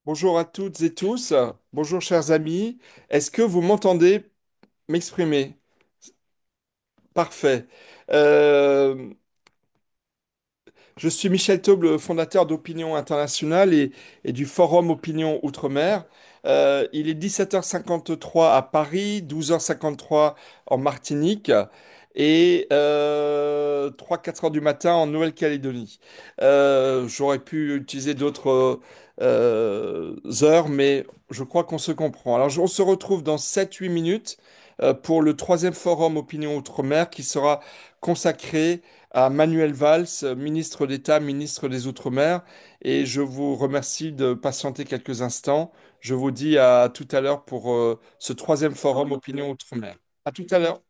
Bonjour à toutes et tous. Bonjour chers amis. Est-ce que vous m'entendez m'exprimer? Parfait. Euh, je suis Michel Taube, le fondateur d'Opinion Internationale et du Forum Opinion Outre-mer. Il est 17h53 à Paris, 12h53 en Martinique et 3-4 heures du matin en Nouvelle-Calédonie. J'aurais pu utiliser d'autres heures, mais je crois qu'on se comprend. Alors, on se retrouve dans 7-8 minutes pour le troisième Forum Opinion Outre-mer qui sera consacré à Manuel Valls, ministre d'État, ministre des Outre-mer, et je vous remercie de patienter quelques instants. Je vous dis à tout à l'heure pour ce troisième forum Opinion Outre-mer. À tout à l'heure.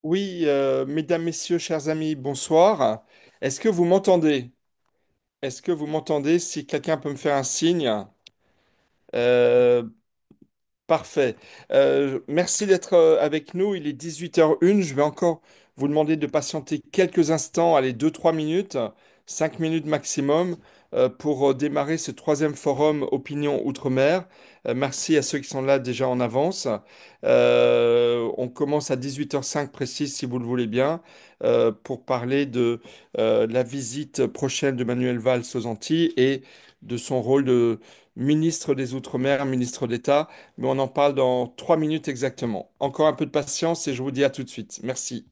Oui, mesdames, messieurs, chers amis, bonsoir. Est-ce que vous m'entendez? Est-ce que vous m'entendez? Si quelqu'un peut me faire un signe. Euh, Parfait. Merci d'être avec nous. Il est 18h01. Je vais encore vous demander de patienter quelques instants, allez, 2-3 minutes, 5 minutes maximum, pour démarrer ce troisième forum Opinion Outre-mer. Merci à ceux qui sont là déjà en avance. On commence à 18h05 précise, si vous le voulez bien, pour parler de la visite prochaine de Manuel Valls aux Antilles et de son rôle de ministre des Outre-mer, ministre d'État, mais on en parle dans 3 minutes exactement. Encore un peu de patience et je vous dis à tout de suite. Merci.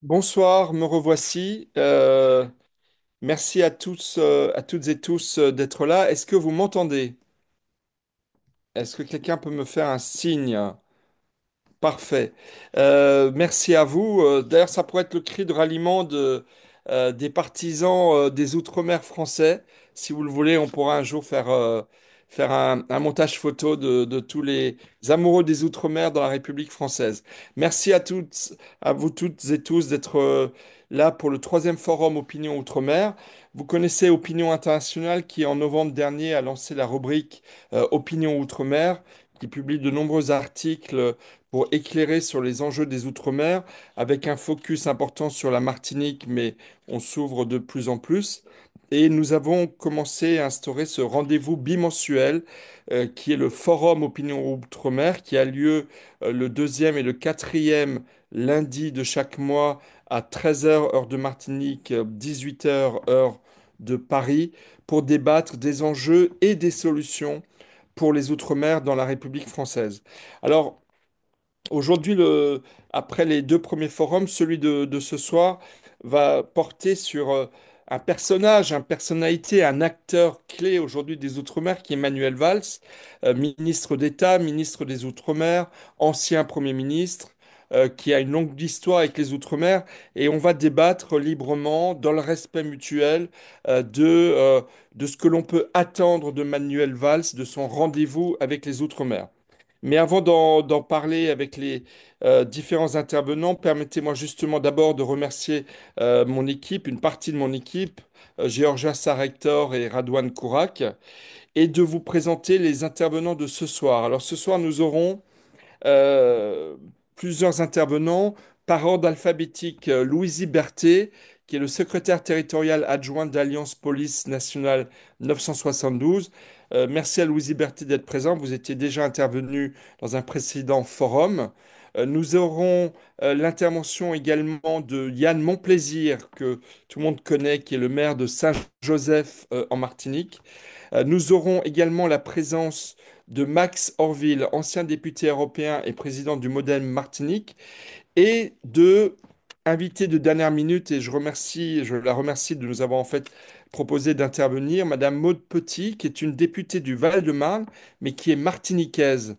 Bonsoir, me revoici. Merci à tous, à toutes et tous d'être là. Est-ce que vous m'entendez? Est-ce que quelqu'un peut me faire un signe? Parfait. Merci à vous. D'ailleurs, ça pourrait être le cri de ralliement des partisans des Outre-mer français. Si vous le voulez, on pourra un jour faire un montage photo de tous les amoureux des Outre-mer dans la République française. Merci à toutes, à vous toutes et tous d'être là pour le troisième forum Opinion Outre-mer. Vous connaissez Opinion Internationale qui, en novembre dernier, a lancé la rubrique Opinion Outre-mer, qui publie de nombreux articles pour éclairer sur les enjeux des Outre-mer, avec un focus important sur la Martinique, mais on s'ouvre de plus en plus. Et nous avons commencé à instaurer ce rendez-vous bimensuel qui est le Forum Opinion Outre-mer, qui a lieu le deuxième et le quatrième lundi de chaque mois à 13h heure de Martinique, 18h heure de Paris, pour débattre des enjeux et des solutions pour les Outre-mer dans la République française. Alors, aujourd'hui, après les deux premiers forums, celui de ce soir va porter sur une personnalité, un acteur clé aujourd'hui des Outre-mer qui est Manuel Valls, ministre d'État, ministre des Outre-mer, ancien Premier ministre, qui a une longue histoire avec les Outre-mer. Et on va débattre librement, dans le respect mutuel, de ce que l'on peut attendre de Manuel Valls, de son rendez-vous avec les Outre-mer. Mais avant d'en parler avec les différents intervenants, permettez-moi justement d'abord de remercier mon équipe, une partie de mon équipe, Georgia Sarector et Radwan Kourak, et de vous présenter les intervenants de ce soir. Alors ce soir, nous aurons euh, plusieurs intervenants par ordre alphabétique. Louisie Berthet, qui est le secrétaire territorial adjoint d'Alliance Police Nationale 972. Merci à Louisie Berthet d'être présent. Vous étiez déjà intervenu dans un précédent forum. Nous aurons l'intervention également de Yann Monplaisir, que tout le monde connaît, qui est le maire de Saint-Joseph en Martinique. Nous aurons également la présence de Max Orville, ancien député européen et président du Modem Martinique, et de invité de dernière minute, et je la remercie de nous avoir en fait proposé d'intervenir, Madame Maude Petit, qui est une députée du Val-de-Marne, mais qui est martiniquaise,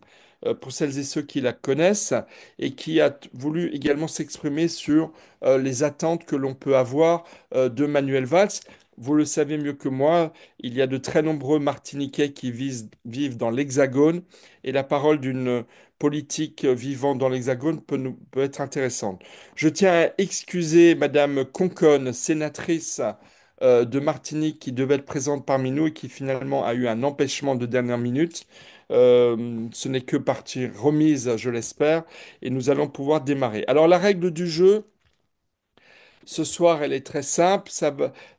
pour celles et ceux qui la connaissent, et qui a voulu également s'exprimer sur les attentes que l'on peut avoir de Manuel Valls. Vous le savez mieux que moi, il y a de très nombreux Martiniquais qui vivent dans l'Hexagone, et la parole d'une politique vivant dans l'Hexagone peut être intéressante. Je tiens à excuser Madame Conconne, sénatrice de Martinique, qui devait être présente parmi nous et qui finalement a eu un empêchement de dernière minute. Ce n'est que partie remise, je l'espère, et nous allons pouvoir démarrer. Alors la règle du jeu, ce soir, elle est très simple.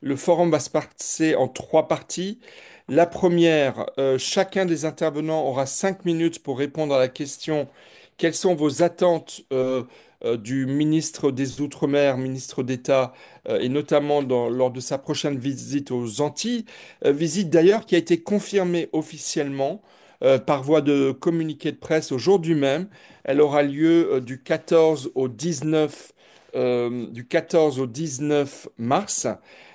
Le forum va se passer en trois parties. La première, chacun des intervenants aura 5 minutes pour répondre à la question: quelles sont vos attentes du ministre des Outre-mer, ministre d'État, et notamment lors de sa prochaine visite aux Antilles, visite d'ailleurs qui a été confirmée officiellement par voie de communiqué de presse aujourd'hui même. Elle aura lieu du 14 au 19 mars.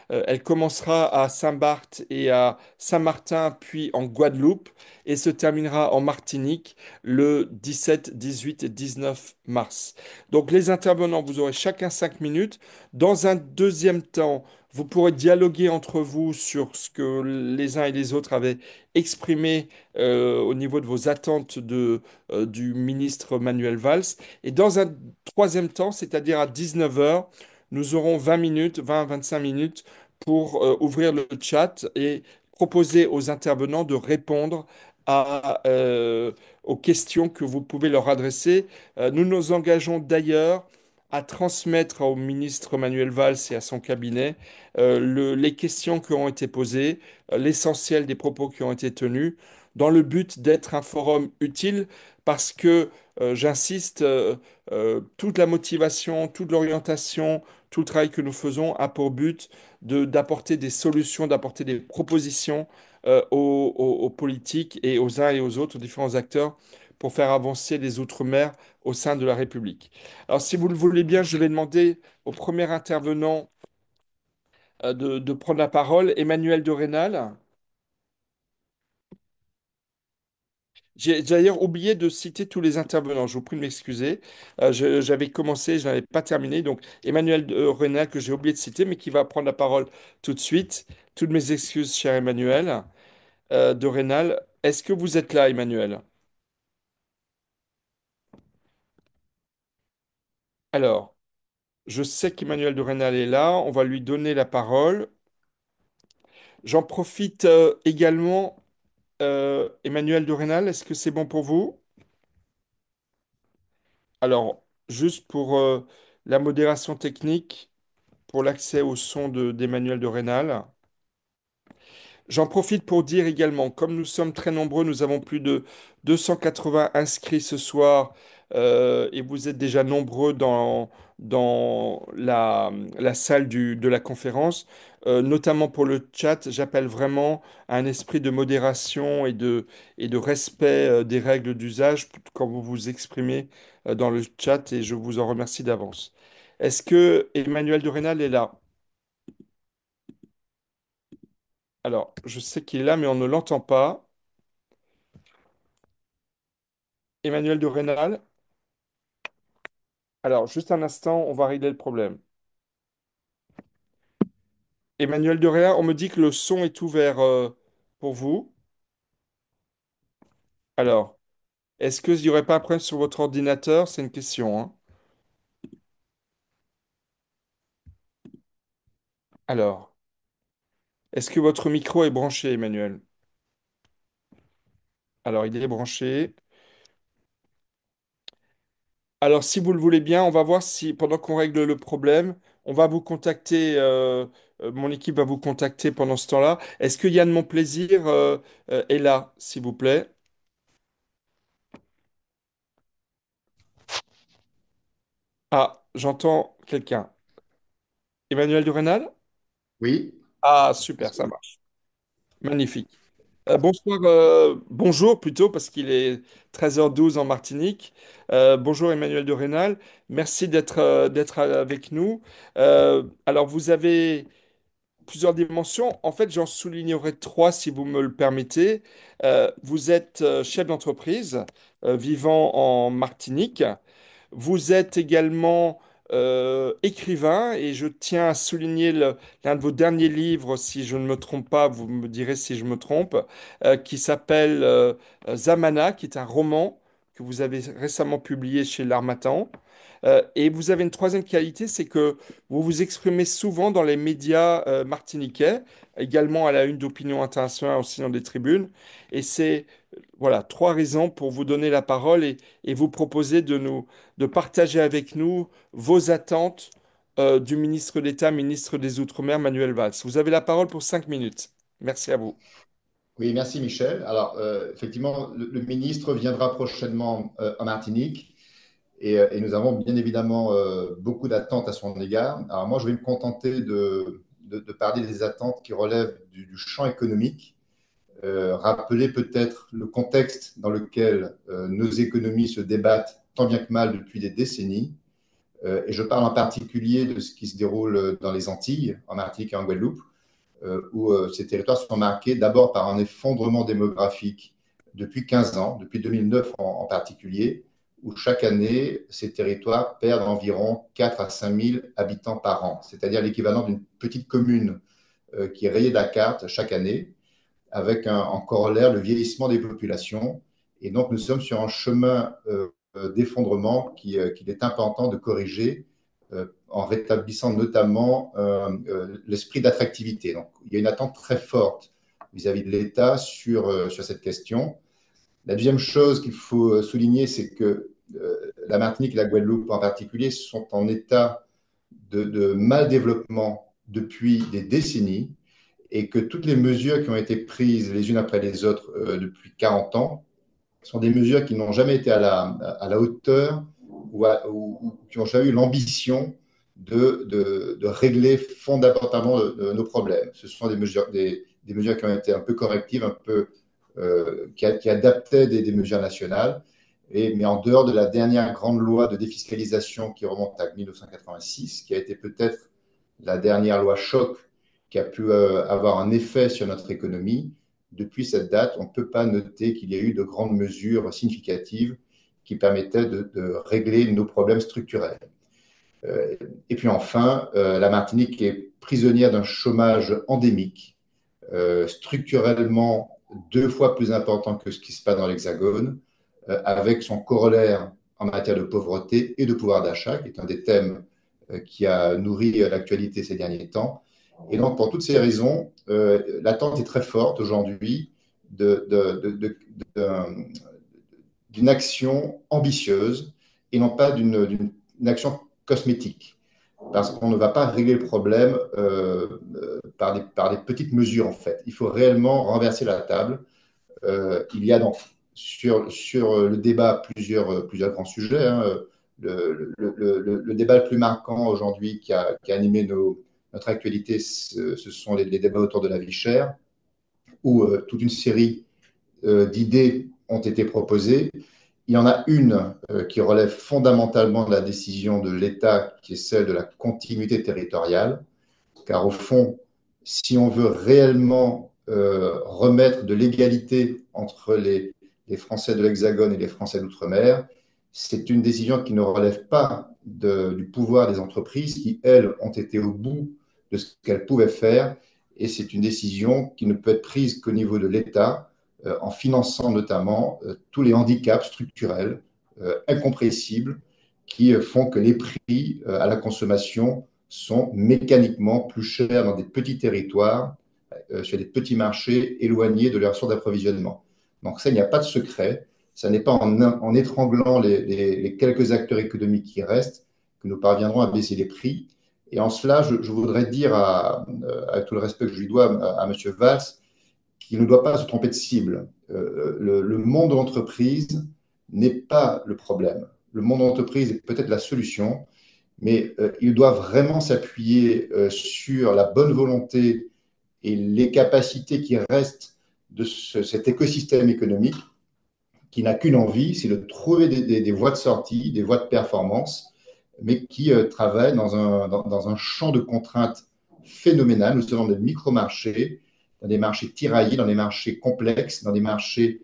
Elle commencera à Saint-Barth et à Saint-Martin, puis en Guadeloupe, et se terminera en Martinique le 17, 18 et 19 mars. Donc les intervenants, vous aurez chacun 5 minutes. Dans un deuxième temps, vous pourrez dialoguer entre vous sur ce que les uns et les autres avaient exprimé au niveau de vos attentes du ministre Manuel Valls. Et dans un troisième temps, c'est-à-dire à 19 heures, nous aurons 20 minutes, 20 à 25 minutes pour ouvrir le chat et proposer aux intervenants de répondre aux questions que vous pouvez leur adresser. Nous nous engageons d'ailleurs à transmettre au ministre Manuel Valls et à son cabinet les questions qui ont été posées, l'essentiel des propos qui ont été tenus, dans le but d'être un forum utile parce que, j'insiste, toute la motivation, toute l'orientation, tout le travail que nous faisons a pour but d'apporter des solutions, d'apporter des propositions aux politiques et aux uns et aux autres, aux différents acteurs, pour faire avancer les Outre-mer au sein de la République. Alors, si vous le voulez bien, je vais demander au premier intervenant de prendre la parole, Emmanuel de Rênal. J'ai d'ailleurs oublié de citer tous les intervenants. Je vous prie de m'excuser. J'avais commencé, je n'avais pas terminé. Donc, Emmanuel Renal, que j'ai oublié de citer, mais qui va prendre la parole tout de suite. Toutes mes excuses, cher Emmanuel de Rênal. Est-ce que vous êtes là, Emmanuel? Alors, je sais qu'Emmanuel de Rênal est là. On va lui donner la parole. J'en profite également, Emmanuel de Rênal, est-ce que c'est bon pour vous? Alors, juste pour la modération technique, pour l'accès au son d'Emmanuel de Rênal. J'en profite pour dire également, comme nous sommes très nombreux, nous avons plus de 280 inscrits ce soir, et vous êtes déjà nombreux dans la salle de la conférence, notamment pour le chat. J'appelle vraiment à un esprit de modération et de respect des règles d'usage quand vous vous exprimez dans le chat, et je vous en remercie d'avance. Est-ce que Emmanuel de Rênal est là? Alors, je sais qu'il est là, mais on ne l'entend pas. Emmanuel de Rênal. Alors, juste un instant, on va régler le problème. Emmanuel de Rênal, on me dit que le son est ouvert pour vous. Alors, Est-ce qu'il n'y aurait pas un problème sur votre ordinateur? C'est une question, hein. Alors, est-ce que votre micro est branché, Emmanuel? Alors, il est branché. Alors, si vous le voulez bien, on va voir si, pendant qu'on règle le problème, on va vous contacter, mon équipe va vous contacter pendant ce temps-là. Est-ce que Yann Monplaisir, est là, s'il vous plaît? Ah, j'entends quelqu'un. Emmanuel Durenal? Oui, Ah, super, ça marche. Magnifique. Bonsoir, bonjour plutôt, parce qu'il est 13h12 en Martinique. Bonjour Emmanuel de Rénal. Merci d'être avec nous. Alors, vous avez plusieurs dimensions. En fait, j'en soulignerai trois si vous me le permettez. Vous êtes chef d'entreprise vivant en Martinique. Vous êtes également écrivain et je tiens à souligner l'un de vos derniers livres, si je ne me trompe pas, vous me direz si je me trompe, qui s'appelle Zamana, qui est un roman que vous avez récemment publié chez l'Harmattan. Et vous avez une troisième qualité, c'est que vous vous exprimez souvent dans les médias martiniquais, également à la une d'Opinion Internationale, aussi dans des tribunes. Et c'est, voilà, trois raisons pour vous donner la parole et vous proposer de partager avec nous vos attentes du ministre d'État, ministre des Outre-mer, Manuel Valls. Vous avez la parole pour 5 minutes. Merci à vous. oui, merci Michel. Alors, effectivement, le ministre viendra prochainement en Martinique et nous avons bien évidemment beaucoup d'attentes à son égard. Alors, moi, je vais me contenter de parler des attentes qui relèvent du champ économique, rappeler peut-être le contexte dans lequel nos économies se débattent tant bien que mal depuis des décennies. Et je parle en particulier de ce qui se déroule dans les Antilles, en Martinique et en Guadeloupe où ces territoires sont marqués d'abord par un effondrement démographique depuis 15 ans, depuis 2009 en particulier, où chaque année, ces territoires perdent environ 4 à 5 000 habitants par an, c'est-à-dire l'équivalent d'une petite commune qui est rayée de la carte chaque année, avec en corollaire le vieillissement des populations. Et donc, nous sommes sur un chemin d'effondrement qu'il est important de corriger en rétablissant notamment l'esprit d'attractivité. Donc, il y a une attente très forte vis-à-vis de l'État sur cette question. La deuxième chose qu'il faut souligner, c'est que la Martinique et la Guadeloupe en particulier sont en état de mal développement depuis des décennies et que toutes les mesures qui ont été prises les unes après les autres depuis 40 ans sont des mesures qui n'ont jamais été à la hauteur ou qui n'ont jamais eu l'ambition de régler fondamentalement nos problèmes. Ce sont des mesures qui ont été un peu correctives, un peu, qui adaptaient des mesures nationales. Mais en dehors de la dernière grande loi de défiscalisation qui remonte à 1986, qui a été peut-être la dernière loi choc qui a pu avoir un effet sur notre économie, depuis cette date, on ne peut pas noter qu'il y a eu de grandes mesures significatives qui permettaient de régler nos problèmes structurels. Euh, et puis enfin, la Martinique est prisonnière d'un chômage endémique, structurellement 2 fois plus important que ce qui se passe dans l'Hexagone, avec son corollaire en matière de pauvreté et de pouvoir d'achat, qui est un des thèmes qui a nourri l'actualité ces derniers temps. Et donc, pour toutes ces raisons, l'attente est très forte aujourd'hui de, de, de, de, d'une action ambitieuse et non pas d'une action cosmétique. Parce qu'on ne va pas régler le problème par des petites mesures, en fait. Il faut réellement renverser la table. Il y a donc sur le débat plusieurs grands sujets. Hein. Le débat le plus marquant aujourd'hui qui a animé notre actualité, ce sont les débats autour de la vie chère, où toute une série d'idées ont été proposées. Il y en a une qui relève fondamentalement de la décision de l'État, qui est celle de la continuité territoriale, car au fond, si on veut réellement remettre de l'égalité entre les Français de l'Hexagone et les Français d'outre-mer, c'est une décision qui ne relève pas du pouvoir des entreprises qui, elles, ont été au bout de ce qu'elles pouvaient faire. Et c'est une décision qui ne peut être prise qu'au niveau de l'État, en finançant notamment tous les handicaps structurels incompressibles qui font que les prix à la consommation sont mécaniquement plus chers dans des petits territoires, sur des petits marchés éloignés de leur source d'approvisionnement. Donc ça, il n'y a pas de secret. Ce n'est pas en étranglant les quelques acteurs économiques qui restent que nous parviendrons à baisser les prix. Et en cela, je voudrais dire, avec tout le respect que je lui dois, à M. Valls, qu'il ne doit pas se tromper de cible. Le monde de l'entreprise n'est pas le problème. Le monde de l'entreprise est peut-être la solution, mais il doit vraiment s'appuyer sur la bonne volonté et les capacités qui restent de cet écosystème économique qui n'a qu'une envie, c'est de trouver des voies de sortie, des voies de performance, mais qui travaillent dans un champ de contraintes phénoménal. Nous sommes dans des micro-marchés, dans des marchés tiraillés, dans des marchés complexes, dans des marchés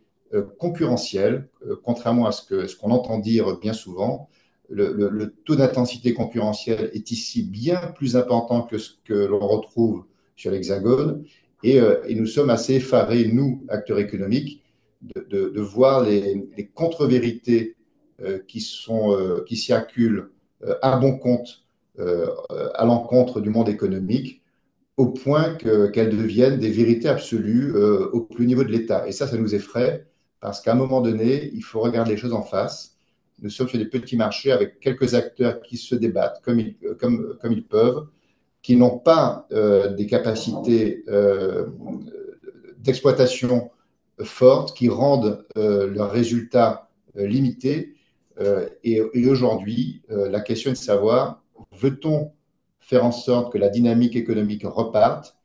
concurrentiels, contrairement à ce qu'on entend dire bien souvent. Le taux d'intensité concurrentielle est ici bien plus important que ce que l'on retrouve sur l'Hexagone. Et nous sommes assez effarés, nous, acteurs économiques, de voir les contre-vérités qui circulent à bon compte à l'encontre du monde économique, au point qu'elles deviennent des vérités absolues au plus haut niveau de l'État. Et ça nous effraie, parce qu'à un moment donné, il faut regarder les choses en face. Nous sommes sur des petits marchés avec quelques acteurs qui se débattent comme ils peuvent, qui n'ont pas des capacités d'exploitation fortes, qui rendent leurs résultats limités. Et aujourd'hui, la question est de savoir, veut-on faire en sorte que la dynamique économique reparte?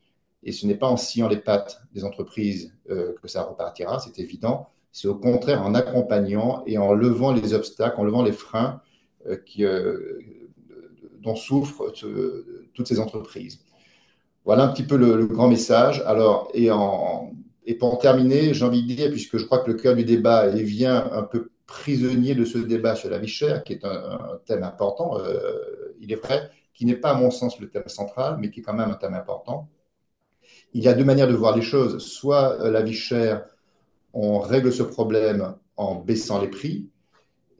Et ce n'est pas en sciant les pattes des entreprises que ça repartira, c'est évident. C'est au contraire en accompagnant et en levant les obstacles, en levant les freins dont souffrent toutes ces entreprises. Voilà un petit peu le grand message. Alors, et pour en terminer, j'ai envie de dire, puisque je crois que le cœur du débat vient un peu prisonnier de ce débat sur la vie chère, qui est un thème important, il est vrai, qui n'est pas à mon sens le thème central, mais qui est quand même un thème important. Il y a deux manières de voir les choses. Soit la vie chère, on règle ce problème en baissant les prix.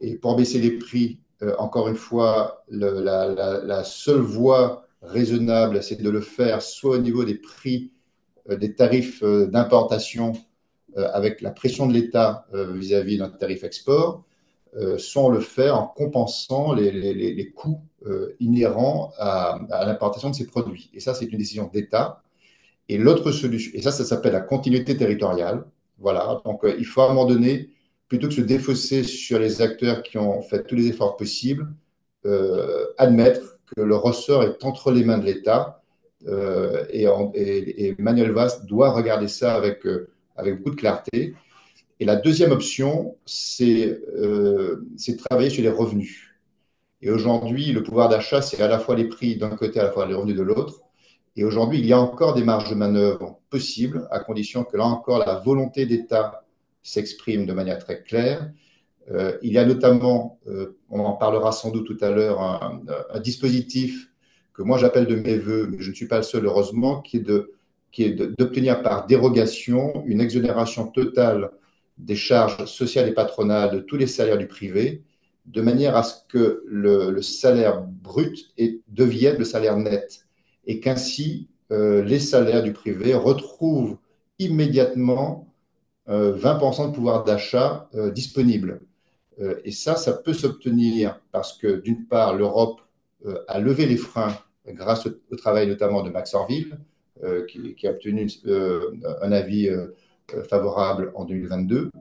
Et pour baisser les prix, encore une fois, la seule voie raisonnable, c'est de le faire soit au niveau des prix, des tarifs d'importation avec la pression de l'État vis-à-vis d'un tarif export, soit on le fait en compensant les coûts inhérents à l'importation de ces produits. Et ça, c'est une décision d'État. Et l'autre solution, et ça s'appelle la continuité territoriale. Voilà, donc il faut à un moment donné, plutôt que se défausser sur les acteurs qui ont fait tous les efforts possibles, admettre que le ressort est entre les mains de l'État. Et Manuel Valls doit regarder ça avec beaucoup de clarté. Et la deuxième option, c'est de travailler sur les revenus. Et aujourd'hui, le pouvoir d'achat, c'est à la fois les prix d'un côté, à la fois les revenus de l'autre. Et aujourd'hui, il y a encore des marges de manœuvre possibles, à condition que là encore, la volonté d'État s'exprime de manière très claire. Il y a notamment, on en parlera sans doute tout à l'heure, un dispositif que moi j'appelle de mes voeux, mais je ne suis pas le seul heureusement, qui est d'obtenir par dérogation une exonération totale des charges sociales et patronales de tous les salaires du privé, de manière à ce que le salaire brut devienne le salaire net, et qu'ainsi les salaires du privé retrouvent immédiatement 20% de pouvoir d'achat disponible. Et ça peut s'obtenir parce que, d'une part, l'Europe a levé les freins grâce au travail notamment de Max Orville, qui a obtenu un avis favorable en 2022.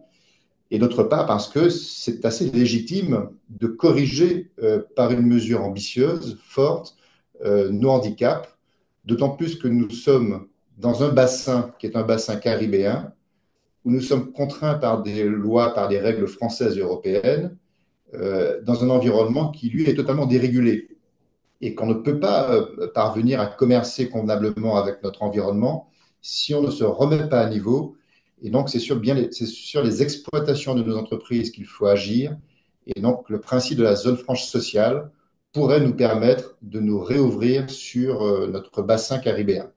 Et d'autre part, parce que c'est assez légitime de corriger par une mesure ambitieuse, forte, nos handicaps, d'autant plus que nous sommes dans un bassin qui est un bassin caribéen, où nous sommes contraints par des lois, par des règles françaises et européennes, dans un environnement qui, lui, est totalement dérégulé et qu'on ne peut pas parvenir à commercer convenablement avec notre environnement si on ne se remet pas à niveau. Et donc, c'est sur les exploitations de nos entreprises qu'il faut agir. Et donc, le principe de la zone franche sociale pourrait nous permettre de nous réouvrir sur notre bassin caribéen.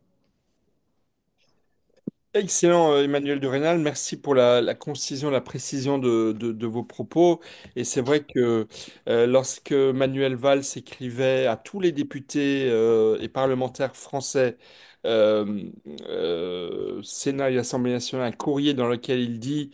Excellent, Emmanuel de Rénal. Merci pour la concision, la précision de vos propos. Et c'est vrai que lorsque Manuel Valls écrivait à tous les députés et parlementaires français, euh, Sénat et Assemblée nationale, un courrier dans lequel il dit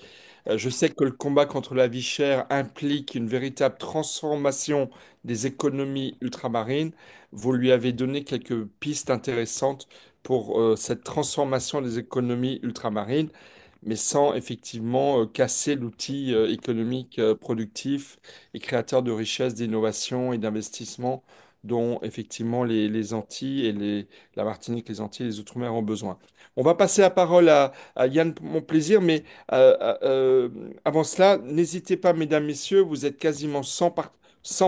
je sais que le combat contre la vie chère implique une véritable transformation des économies ultramarines. Vous lui avez donné quelques pistes intéressantes pour cette transformation des économies ultramarines, mais sans effectivement casser l'outil économique productif et créateur de richesse, d'innovation et d'investissement dont effectivement les Antilles et la Martinique, les Antilles et les Outre-mer ont besoin. On va passer la parole à Yann Monplaisir, mais avant cela, n'hésitez pas, mesdames, messieurs, vous êtes quasiment 100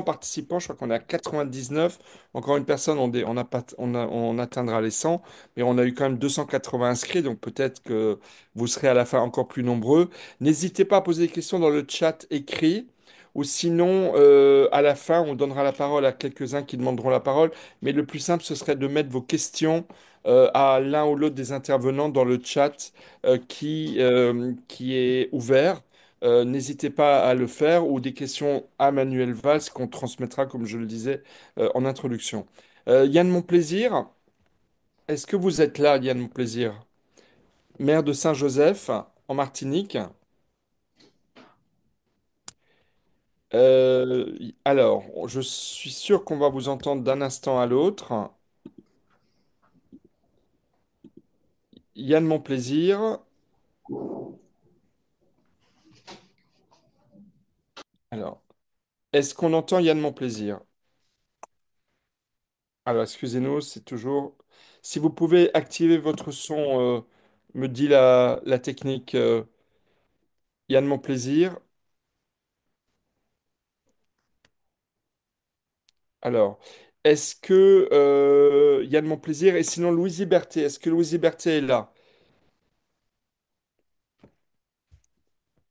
participants, je crois qu'on est à 99. Encore une personne, on atteindra les 100, mais on a eu quand même 280 inscrits, donc peut-être que vous serez à la fin encore plus nombreux. N'hésitez pas à poser des questions dans le chat écrit, ou sinon, à la fin, on donnera la parole à quelques-uns qui demanderont la parole, mais le plus simple, ce serait de mettre vos questions à l'un ou l'autre des intervenants dans le chat qui est ouvert. N'hésitez pas à le faire ou des questions à Manuel Valls qu'on transmettra, comme je le disais, en introduction. Yann Monplaisir, est-ce que vous êtes là, Yann Monplaisir? Maire de Saint-Joseph, en Martinique. Alors, je suis sûr qu'on va vous entendre d'un instant à l'autre. Yann Monplaisir. Alors, est-ce qu'on entend Yann Monplaisir? Alors, excusez-nous, c'est toujours... Si vous pouvez activer votre son, me dit la technique, Yann Monplaisir. Alors, est-ce que Yann Monplaisir et sinon Louise Berthet, est-ce que Louise Berthet est là?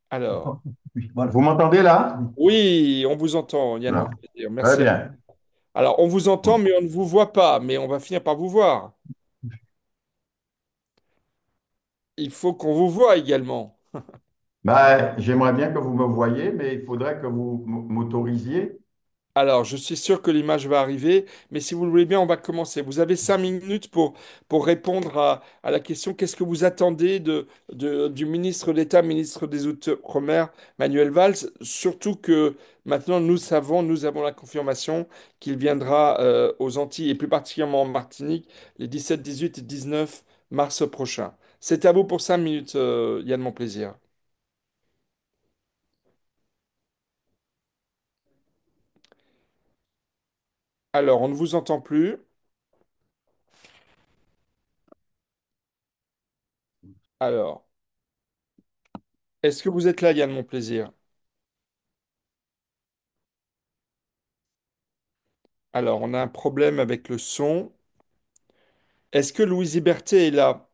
Alors, Oui, voilà. Vous m'entendez là? oui, on vous entend, Yann Voilà. Monplaisir. Très Merci. bien. Alors, on vous entend, mais on ne vous voit pas, mais on va finir par vous voir. Il faut qu'on vous voit également. Ben, j'aimerais bien que vous me voyiez, mais il faudrait que vous m'autorisiez. Alors, je suis sûr que l'image va arriver, mais si vous le voulez bien, on va commencer. Vous avez 5 minutes pour répondre à la question, qu'est-ce que vous attendez du ministre d'État, ministre des Outre-mer, Manuel Valls, surtout que maintenant nous avons la confirmation qu'il viendra aux Antilles et plus particulièrement en Martinique les 17, 18 et 19 mars prochains. C'est à vous pour 5 minutes, Yann, mon plaisir. Alors, on ne vous entend plus. Alors, est-ce que vous êtes là, Yann, mon plaisir? Alors, on a un problème avec le son. Est-ce que Louise Berthet est là?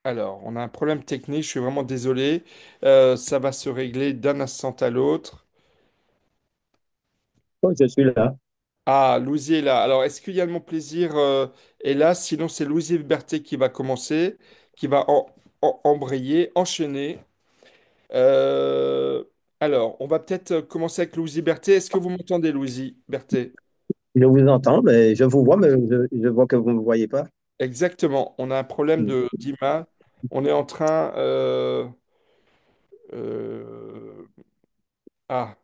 Alors, on a un problème technique, je suis vraiment désolé. Ça va se régler d'un instant à l'autre. Oh, je suis là. Ah, Louise est là. Alors, est-ce qu'il y a de mon plaisir est là? Sinon, c'est Louise Berthet qui va commencer, qui va embrayer, enchaîner. Euh, alors, on va peut-être commencer avec Louise Berthet. Est-ce que vous m'entendez, Louise Berthet? Je vous entends, mais je vous vois, mais je vois que vous ne me voyez pas. Exactement. On a un problème d'image. On est en train. Euh, ah,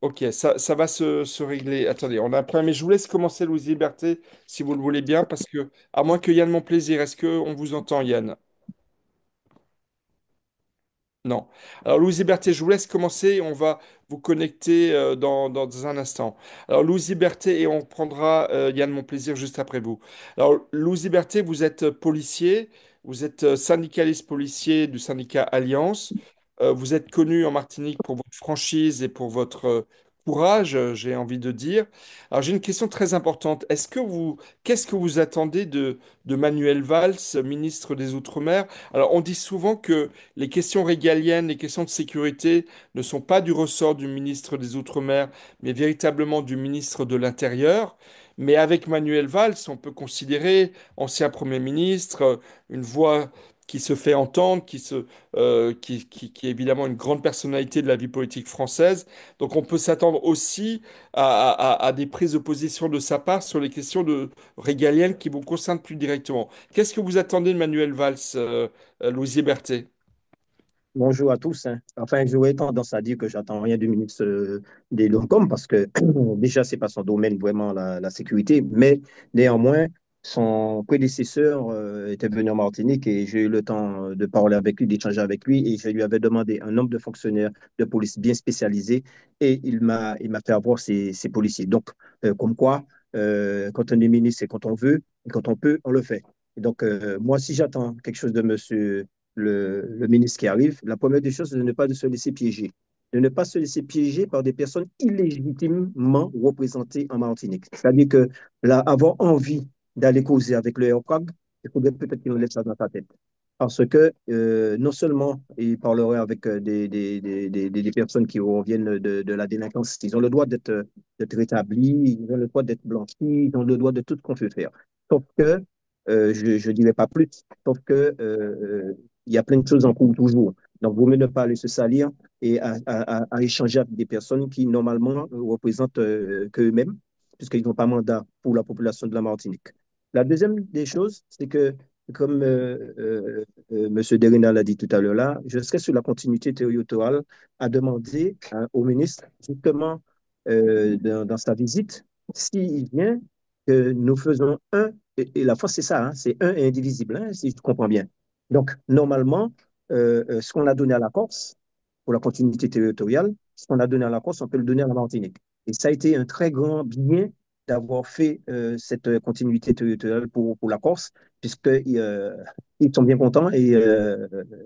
ok, ça va se régler. Attendez, on a un problème. Mais je vous laisse commencer, Louise Liberté, si vous le voulez bien, parce que, à moins que Yann mon plaisir, est-ce qu'on vous entend, Yann? Non. Alors, Louise Berthet, je vous laisse commencer. On va vous connecter dans un instant. Alors, Louise Berthet, et on prendra Yann Mon Plaisir juste après vous. Alors, Louise Berthet, vous êtes policier, vous êtes syndicaliste policier du syndicat Alliance. Vous êtes connu en Martinique pour votre franchise et pour votre courage, j'ai envie de dire. Alors, j'ai une question très importante. Qu'est-ce que vous attendez de Manuel Valls, ministre des Outre-mer? Alors, on dit souvent que les questions régaliennes, les questions de sécurité ne sont pas du ressort du ministre des Outre-mer, mais véritablement du ministre de l'Intérieur. Mais avec Manuel Valls, on peut considérer, ancien Premier ministre, une voix qui se fait entendre, qui est évidemment une grande personnalité de la vie politique française. Donc on peut s'attendre aussi à des prises de position de sa part sur les questions régaliennes qui vous concernent plus directement. Qu'est-ce que vous attendez de Manuel Valls, Louis Berthet? Bonjour à tous, hein. Enfin, j'aurais tendance à dire que j'attends rien du ministre des Locom parce que déjà, c'est pas son domaine vraiment la sécurité, mais néanmoins, son prédécesseur était venu en Martinique et j'ai eu le temps de parler avec lui, d'échanger avec lui et je lui avais demandé un nombre de fonctionnaires de police bien spécialisés et il m'a fait avoir ses policiers. Donc, comme quoi, quand on est ministre et quand on veut et quand on peut, on le fait. Et donc, moi, si j'attends quelque chose de monsieur le ministre qui arrive, la première des choses, c'est de ne pas se laisser piéger. De ne pas se laisser piéger par des personnes illégitimement représentées en Martinique. C'est-à-dire que là, avoir envie d'aller causer avec le RPRAG, il faudrait peut-être qu'il enlève ça dans sa tête. Parce que non seulement ils parleraient avec des personnes qui viennent de la délinquance, ils ont le droit d'être rétablis, ils ont le droit d'être blanchis, ils ont le droit de tout ce qu'on peut faire. Sauf que, je ne dirais pas plus, sauf que il y a plein de choses en cours toujours. Donc, vaut mieux ne pas aller se salir et à échanger avec des personnes qui, normalement, représentent qu'eux-mêmes, puisqu'ils n'ont pas mandat pour la population de la Martinique. La deuxième des choses, c'est que, comme M. Derina l'a dit tout à l'heure là, je serai sur la continuité territoriale à demander au ministre, justement, dans sa visite, s'il vient, que nous faisons un, et la force c'est ça, hein, c'est un et indivisible, hein, si je comprends bien. Donc, normalement, ce qu'on a donné à la Corse, pour la continuité territoriale, ce qu'on a donné à la Corse, on peut le donner à la Martinique. Et ça a été un très grand bien d'avoir fait cette continuité territoriale pour la Corse, puisqu'ils ils sont bien contents et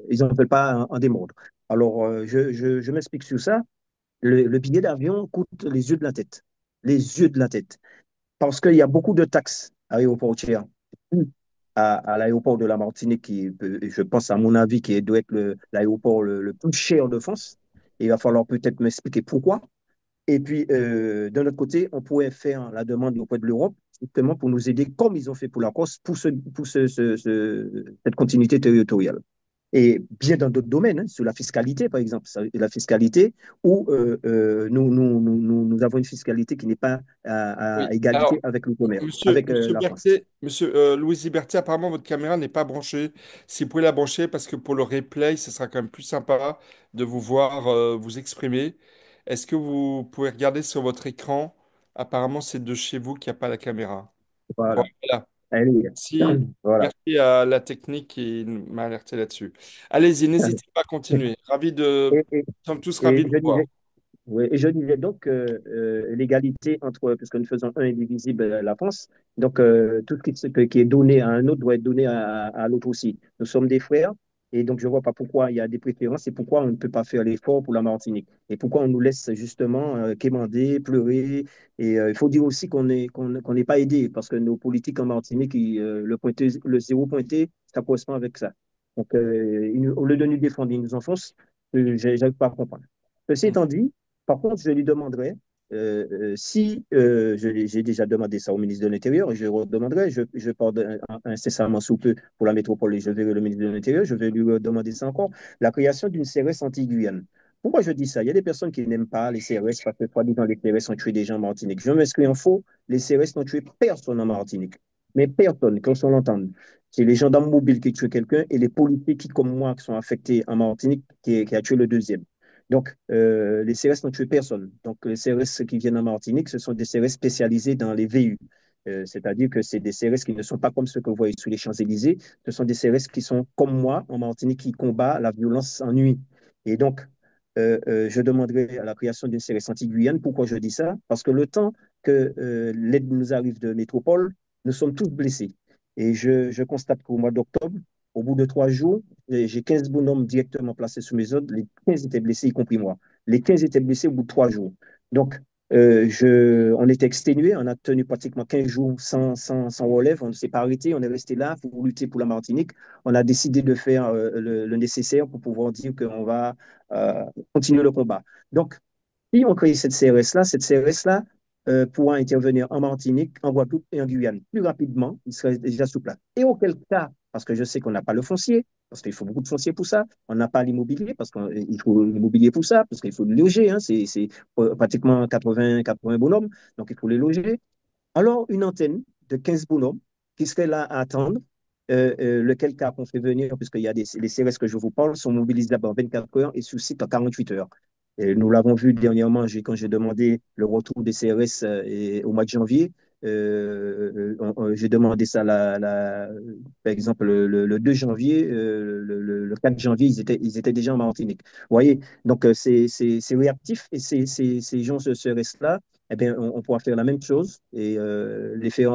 ils n'en veulent pas en démordre. Alors, je m'explique sur ça. Le billet d'avion coûte les yeux de la tête. Les yeux de la tête. Parce qu'il y a beaucoup de taxes aéroportières à l'aéroport de la Martinique, je pense à mon avis, qui doit être l'aéroport le plus cher de France. Il va falloir peut-être m'expliquer pourquoi. Et puis, d'un autre côté, on pourrait faire la demande auprès de l'Europe, justement pour nous aider, comme ils ont fait pour la Corse, pour cette continuité territoriale. Et bien dans d'autres domaines, hein, sur la fiscalité, par exemple, la fiscalité, où nous avons une fiscalité qui n'est pas à Oui. égalité Alors, avec l'outre-mer, Monsieur, avec Monsieur la France. Berthet, Monsieur Louis Berthet, apparemment votre caméra n'est pas branchée. Si vous pouvez la brancher, parce que pour le replay, ce sera quand même plus sympa de vous voir vous exprimer. Est-ce que vous pouvez regarder sur votre écran? Apparemment, c'est de chez vous qu'il n'y a pas la caméra. Voilà. Voilà. Allez, Merci, voilà. merci à la technique qui m'a alerté là-dessus. Allez-y, n'hésitez pas à continuer. Nous Et, et, sommes tous et ravis de je vous voir. disais, oui, et je disais donc l'égalité entre, puisque nous faisons un indivisible, la France, donc tout qui est donné à un autre doit être donné à l'autre aussi. Nous sommes des frères, et donc je ne vois pas pourquoi il y a des préférences et pourquoi on ne peut pas faire l'effort pour la Martinique. Et pourquoi on nous laisse justement quémander, pleurer. Et il faut dire aussi qu'on n'est pas aidé, parce que nos politiques en Martinique, le zéro pointé, ça correspond avec ça. Donc, au lieu de nous défendre, ils nous enfoncent. Je n'arrive pas à comprendre. Ceci étant dit, par contre, je lui demanderai si j'ai déjà demandé ça au ministre de l'Intérieur, et je redemanderai, je pars incessamment sous peu pour la métropole et je verrai le ministre de l'Intérieur, je vais lui demander ça encore, la création d'une CRS anti-Guyane. Pourquoi je dis ça? Il y a des personnes qui n'aiment pas les CRS parce que, soi-disant, les CRS ont tué des gens en Martinique. Je m'inscris en faux, les CRS n'ont tué personne en Martinique. Mais personne, qu'on s'en entende. C'est les gendarmes mobiles qui tuent quelqu'un et les policiers qui, comme moi, qui sont affectés en Martinique, qui a tué le deuxième. Donc, les CRS n'ont tué personne. Donc, les CRS qui viennent en Martinique, ce sont des CRS spécialisés dans les VU. C'est-à-dire que c'est des CRS qui ne sont pas comme ceux que vous voyez sous les Champs-Élysées. Ce sont des CRS qui sont comme moi en Martinique, qui combattent la violence en nuit. Et donc, je demanderai à la création d'une CRS anti-Guyane. Pourquoi je dis ça? Parce que le temps que l'aide nous arrive de métropole, nous sommes tous blessés. Et je constate qu'au mois d'octobre, au bout de 3 jours, j'ai 15 bonhommes directement placés sous mes ordres. Les 15 étaient blessés, y compris moi. Les 15 étaient blessés au bout de 3 jours. Donc, on était exténués. On a tenu pratiquement 15 jours sans relève. On ne s'est pas arrêté. On est resté là pour lutter pour la Martinique. On a décidé de faire le nécessaire pour pouvoir dire qu'on va continuer le combat. Donc, si on crée cette CRS-là, pourra intervenir en Martinique, en Guadeloupe et en Guyane plus rapidement. Il serait déjà sur place. Et auquel cas, parce que je sais qu'on n'a pas le foncier, parce qu'il faut beaucoup de foncier pour ça, on n'a pas l'immobilier, parce qu'il faut l'immobilier pour ça, parce qu'il faut le loger, hein, c'est pratiquement 80 bonhommes, donc il faut les loger. Alors, une antenne de 15 bonhommes qui serait là à attendre, lequel cas on fait venir, puisqu'il y a les CRS que je vous parle, sont mobilisables en 24 heures et sur site en 48 heures. Et nous l'avons vu dernièrement quand j'ai demandé le retour des CRS au mois de janvier. J'ai demandé ça, par exemple, le 2 janvier, le 4 janvier, ils étaient déjà en Martinique. Vous voyez, donc c'est réactif et ces gens, ce CRS-là, eh bien, on pourra faire la même chose et les faire,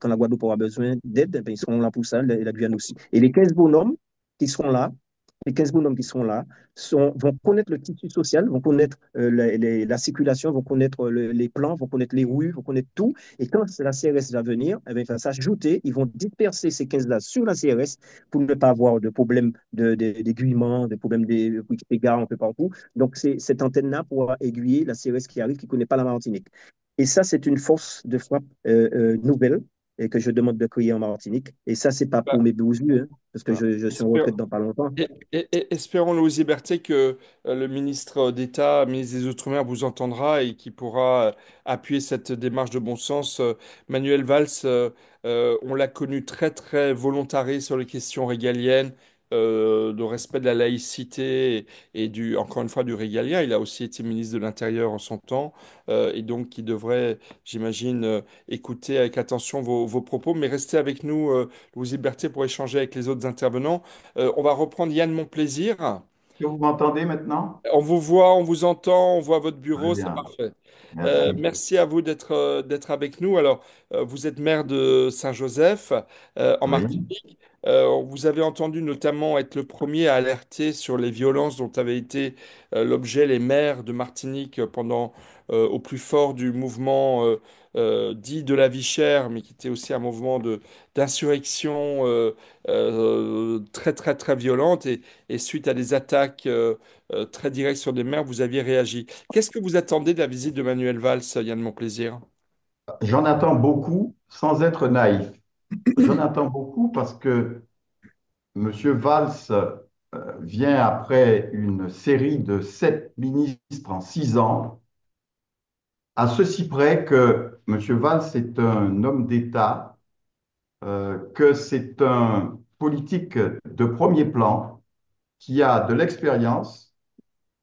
quand la Guadeloupe aura besoin d'aide, eh bien, ils seront là pour ça, et la Guyane aussi. Et qui seront là, les 15 bonhommes qui seront là, vont connaître le tissu social, vont connaître la circulation, vont connaître les plans, vont connaître les rues, vont connaître tout. Et quand la CRS va venir, eh bien, il va s'ajouter, ils vont disperser ces 15-là sur la CRS pour ne pas avoir de problème d'aiguillement, de problème d'égards un peu partout. Donc, cette antenne-là pourra aiguiller la CRS qui arrive, qui ne connaît pas la Martinique. Et ça, c'est une force de frappe nouvelle et que je demande de créer en Martinique. Et ça, c'est pas pour Bah, mes beaux yeux, hein, parce que voilà. je suis en retraite dans pas longtemps. Espérons, Louis Berthet, que le ministre d'État, ministre des Outre-mer, vous entendra et qui pourra appuyer cette démarche de bon sens. Manuel Valls, on l'a connu très, très volontariste sur les questions régaliennes, de respect de la laïcité encore une fois, du régalien. Il a aussi été ministre de l'Intérieur en son temps, et donc il devrait, j'imagine, écouter avec attention vos propos. Mais restez avec nous, Louis Berthet, pour échanger avec les autres intervenants. On va reprendre Yann Monplaisir. Est-ce que vous m'entendez maintenant? On vous voit, on vous entend, on voit votre Très bureau, c'est bien, parfait. merci. Merci à vous d'être avec nous. Alors, vous êtes maire de Saint-Joseph, en Oui. Martinique. Vous avez entendu notamment être le premier à alerter sur les violences dont avaient été l'objet les maires de Martinique au plus fort du mouvement dit de la vie chère, mais qui était aussi un mouvement d'insurrection très très très violente et suite à des attaques très directes sur des maires, vous aviez réagi. Qu'est-ce que vous attendez de la visite de Manuel Valls, Yann Monplaisir? J'en attends beaucoup sans être naïf. J'en attends beaucoup parce que M. Valls vient après une série de 7 ministres en 6 ans, à ceci près que M. Valls est un homme d'État, que c'est un politique de premier plan qui a de l'expérience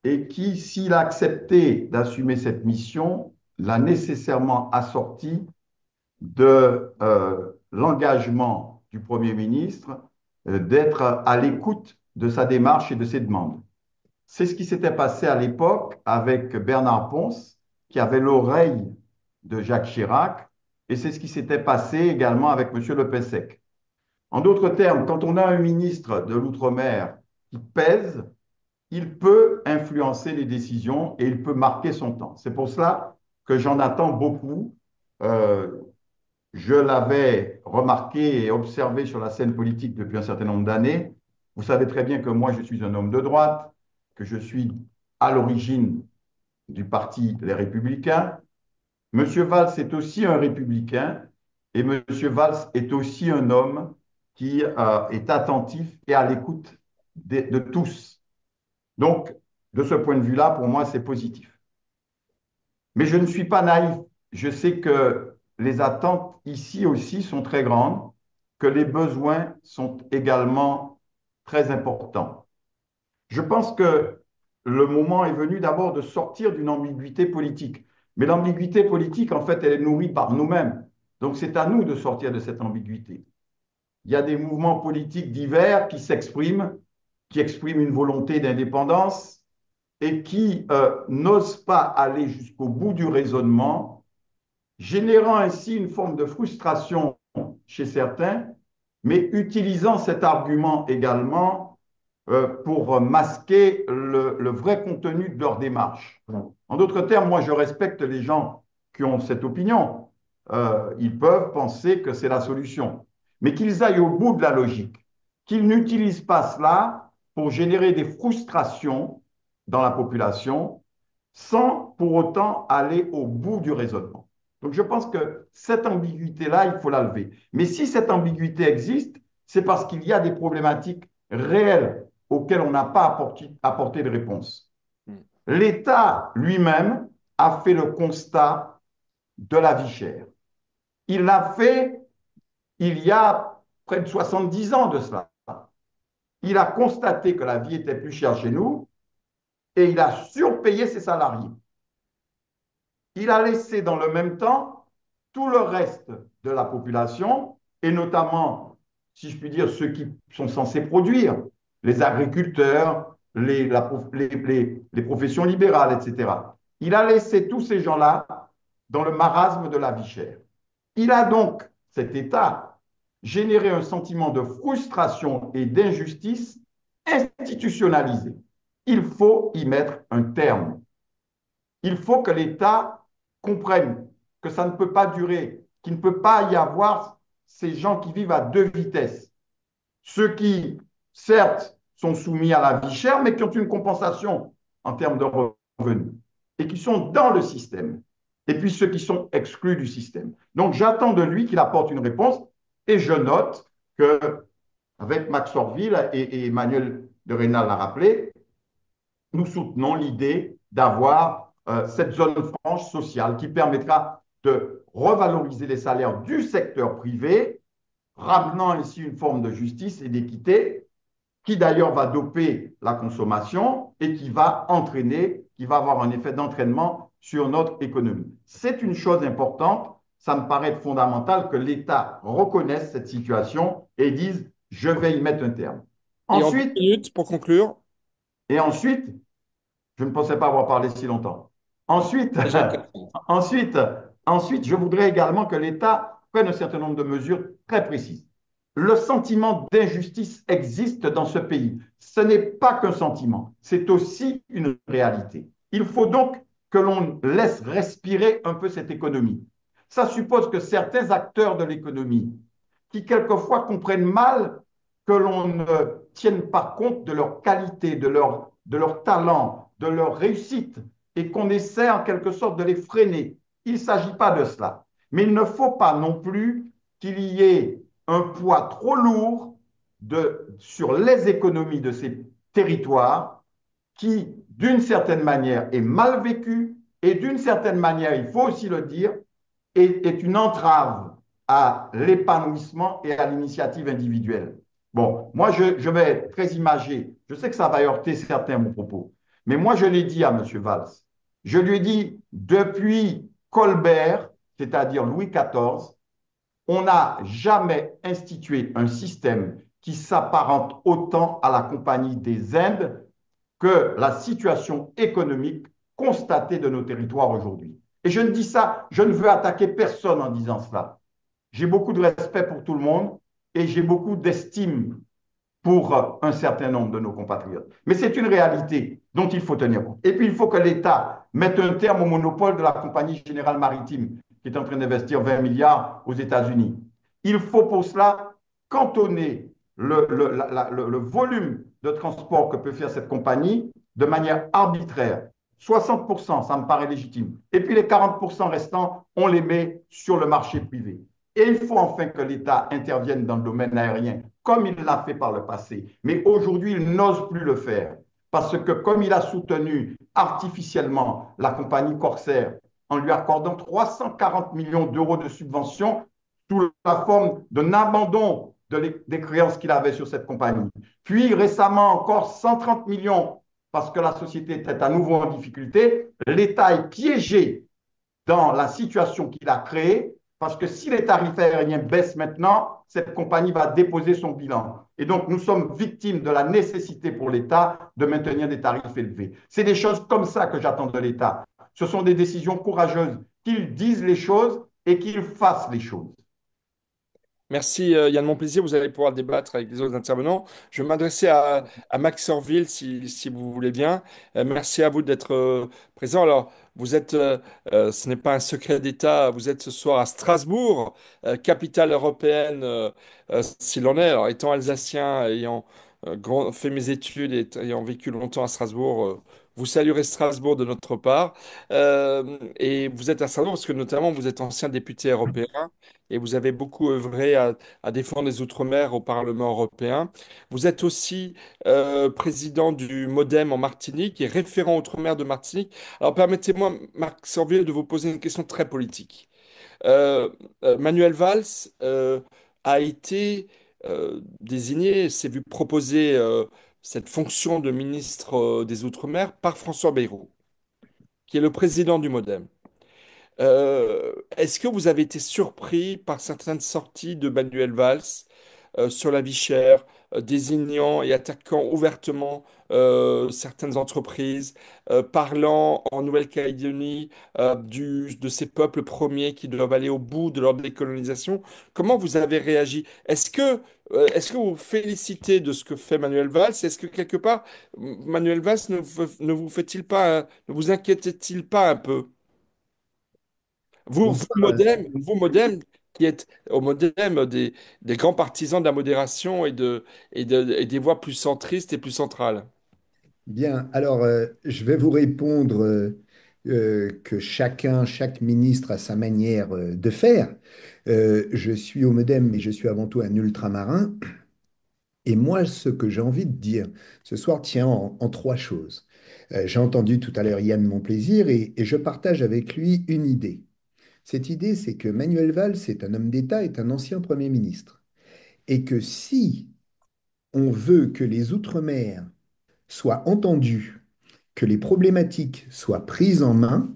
et qui, s'il a accepté d'assumer cette mission, l'a nécessairement assorti de l'engagement du Premier ministre d'être à l'écoute de sa démarche et de ses demandes. C'est ce qui s'était passé à l'époque avec Bernard Pons, qui avait l'oreille de Jacques Chirac, et c'est ce qui s'était passé également avec M. Le Pessec. En d'autres termes, quand on a un ministre de l'Outre-mer qui pèse, il peut influencer les décisions et il peut marquer son temps. C'est pour cela que j'en attends beaucoup. Euh, je l'avais remarqué et observé sur la scène politique depuis un certain nombre d'années. Vous savez très bien que moi, je suis un homme de droite, que je suis à l'origine du parti Les Républicains. Monsieur Valls est aussi un républicain et Monsieur Valls est aussi un homme qui est attentif et à l'écoute de tous. Donc, de ce point de vue-là, pour moi, c'est positif. Mais je ne suis pas naïf. Je sais que les attentes ici aussi sont très grandes, que les besoins sont également très importants. Je pense que le moment est venu d'abord de sortir d'une ambiguïté politique. Mais l'ambiguïté politique, en fait, elle est nourrie par nous-mêmes. Donc c'est à nous de sortir de cette ambiguïté. Il y a des mouvements politiques divers qui expriment une volonté d'indépendance et qui n'osent pas aller jusqu'au bout du raisonnement, générant ainsi une forme de frustration chez certains, mais utilisant cet argument également pour masquer le vrai contenu de leur démarche. En d'autres termes, moi, je respecte les gens qui ont cette opinion. Ils peuvent penser que c'est la solution, mais qu'ils aillent au bout de la logique, qu'ils n'utilisent pas cela pour générer des frustrations dans la population sans pour autant aller au bout du raisonnement. Donc je pense que cette ambiguïté-là, il faut la lever. Mais si cette ambiguïté existe, c'est parce qu'il y a des problématiques réelles auxquelles on n'a pas apporté de réponse. Mm. L'État lui-même a fait le constat de la vie chère. Il l'a fait il y a près de 70 ans de cela. Il a constaté que la vie était plus chère chez nous et il a surpayé ses salariés. Il a laissé dans le même temps tout le reste de la population, et notamment, si je puis dire, ceux qui sont censés produire, les agriculteurs, les professions libérales, etc. Il a laissé tous ces gens-là dans le marasme de la vie chère. Il a donc, cet État, généré un sentiment de frustration et d'injustice institutionnalisé. Il faut y mettre un terme. Il faut que l'État comprenne que ça ne peut pas durer, qu'il ne peut pas y avoir ces gens qui vivent à deux vitesses. Ceux qui, certes, sont soumis à la vie chère, mais qui ont une compensation en termes de revenus et qui sont dans le système. Et puis ceux qui sont exclus du système. Donc j'attends de lui qu'il apporte une réponse et je note que, avec Max Orville et Emmanuel de Rênal l'a rappelé, nous soutenons l'idée d'avoir cette zone franche sociale qui permettra de revaloriser les salaires du secteur privé, ramenant ainsi une forme de justice et d'équité qui d'ailleurs va doper la consommation et qui va entraîner, qui va avoir un effet d'entraînement sur notre économie. C'est une chose importante, ça me paraît fondamental que l'État reconnaisse cette situation et dise, je vais y mettre un terme. Et en deux Ensuite, minutes, pour conclure, et ensuite, je ne pensais pas avoir parlé si longtemps. Ensuite, déjà intéressant. ensuite, ensuite, je voudrais également que l'État prenne un certain nombre de mesures très précises. Le sentiment d'injustice existe dans ce pays. Ce n'est pas qu'un sentiment, c'est aussi une réalité. Il faut donc que l'on laisse respirer un peu cette économie. Ça suppose que certains acteurs de l'économie, qui quelquefois comprennent mal que l'on ne tienne pas compte de leur qualité, de leur talent, de leur réussite, et qu'on essaie en quelque sorte de les freiner. Il ne s'agit pas de cela. Mais il ne faut pas non plus qu'il y ait un poids trop lourd sur les économies de ces territoires qui, d'une certaine manière, est mal vécu et d'une certaine manière, il faut aussi le dire, est une entrave à l'épanouissement et à l'initiative individuelle. Bon, moi, je vais être très imagé. Je sais que ça va heurter certains, mon propos. Mais moi, je l'ai dit à M. Valls. Je lui ai dit, depuis Colbert, c'est-à-dire Louis XIV, on n'a jamais institué un système qui s'apparente autant à la Compagnie des Indes que la situation économique constatée de nos territoires aujourd'hui. Et je ne dis ça, je ne veux attaquer personne en disant cela. J'ai beaucoup de respect pour tout le monde et j'ai beaucoup d'estime pour un certain nombre de nos compatriotes. Mais c'est une réalité dont il faut tenir compte. Et puis, il faut que l'État mette un terme au monopole de la Compagnie Générale Maritime, qui est en train d'investir 20 milliards aux États-Unis. Il faut pour cela cantonner le volume de transport que peut faire cette compagnie de manière arbitraire. 60%, ça me paraît légitime. Et puis les 40% restants, on les met sur le marché privé. Et il faut enfin que l'État intervienne dans le domaine aérien, comme il l'a fait par le passé. Mais aujourd'hui, il n'ose plus le faire. Parce que comme il a soutenu artificiellement la compagnie Corsair en lui accordant 340 millions d'euros de subventions sous la forme d'un abandon des créances qu'il avait sur cette compagnie. Puis récemment encore 130 millions parce que la société était à nouveau en difficulté. L'État est piégé dans la situation qu'il a créée parce que si les tarifs aériens baissent maintenant, cette compagnie va déposer son bilan. Et donc, nous sommes victimes de la nécessité pour l'État de maintenir des tarifs élevés. C'est des choses comme ça que j'attends de l'État. Ce sont des décisions courageuses, qu'il dise les choses et qu'il fasse les choses. Merci Yann Monplaisir, vous allez pouvoir débattre avec les autres intervenants. Je vais m'adresser à Max Orville si vous voulez bien. Merci à vous d'être présent. Alors, vous êtes, ce n'est pas un secret d'État, vous êtes ce soir à Strasbourg, capitale européenne s'il en est. Alors, étant alsacien, ayant fait mes études et ayant vécu longtemps à Strasbourg, vous saluerez Strasbourg de notre part. Et vous êtes à Strasbourg parce que notamment vous êtes ancien député européen et vous avez beaucoup œuvré à défendre les Outre-mer au Parlement européen. Vous êtes aussi président du MoDem en Martinique et référent Outre-mer de Martinique. Alors permettez-moi, Marc Sorbier, de vous poser une question très politique. Euh, Manuel Valls a été désigné, s'est vu proposer cette fonction de ministre des Outre-mer par François Bayrou, qui est le président du MoDem. Est-ce que vous avez été surpris par certaines sorties de Manuel Valls sur la vie chère, désignant et attaquant ouvertement certaines entreprises, parlant en Nouvelle-Calédonie de ces peuples premiers qui doivent aller au bout de leur décolonisation? Comment vous avez réagi? Est-ce que vous vous félicitez de ce que fait Manuel Valls? Est-ce que quelque part, Manuel Valls ne vous fait-il pas, ne vous inquiète-t-il pas un peu? Bonsoir. Vous, Modem, qui êtes au Modem des grands partisans de la modération et des voix plus centristes et plus centrales. Bien, alors je vais vous répondre que chaque ministre a sa manière de faire. Je suis au Modem, mais je suis avant tout un ultramarin. Et moi, ce que j'ai envie de dire ce soir tient en trois choses. J'ai entendu tout à l'heure Yann Monplaisir et je partage avec lui une idée. Cette idée, c'est que Manuel Valls est un homme d'État, est un ancien Premier ministre. Et que si on veut que les Outre-mer soient entendus, que les problématiques soient prises en main,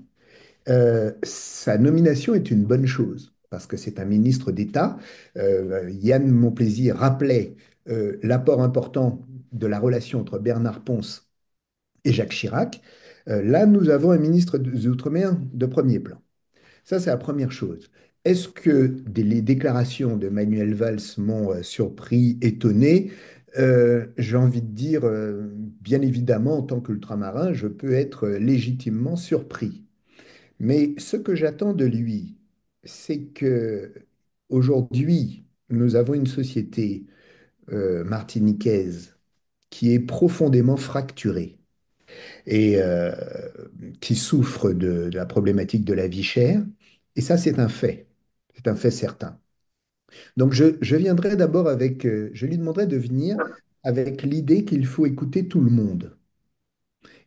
sa nomination est une bonne chose, parce que c'est un ministre d'État. Yann Monplaisir rappelait l'apport important de la relation entre Bernard Pons et Jacques Chirac. Là, nous avons un ministre des Outre-mer de premier plan. Ça, c'est la première chose. Est-ce que les déclarations de Manuel Valls m'ont surpris, étonné? J'ai envie de dire, bien évidemment, en tant qu'ultramarin, je peux être légitimement surpris. Mais ce que j'attends de lui, c'est que aujourd'hui, nous avons une société martiniquaise qui est profondément fracturée et qui souffre de la problématique de la vie chère. Et ça, c'est un fait. C'est un fait certain. Donc, je viendrai d'abord avec, je lui demanderai de venir avec l'idée qu'il faut écouter tout le monde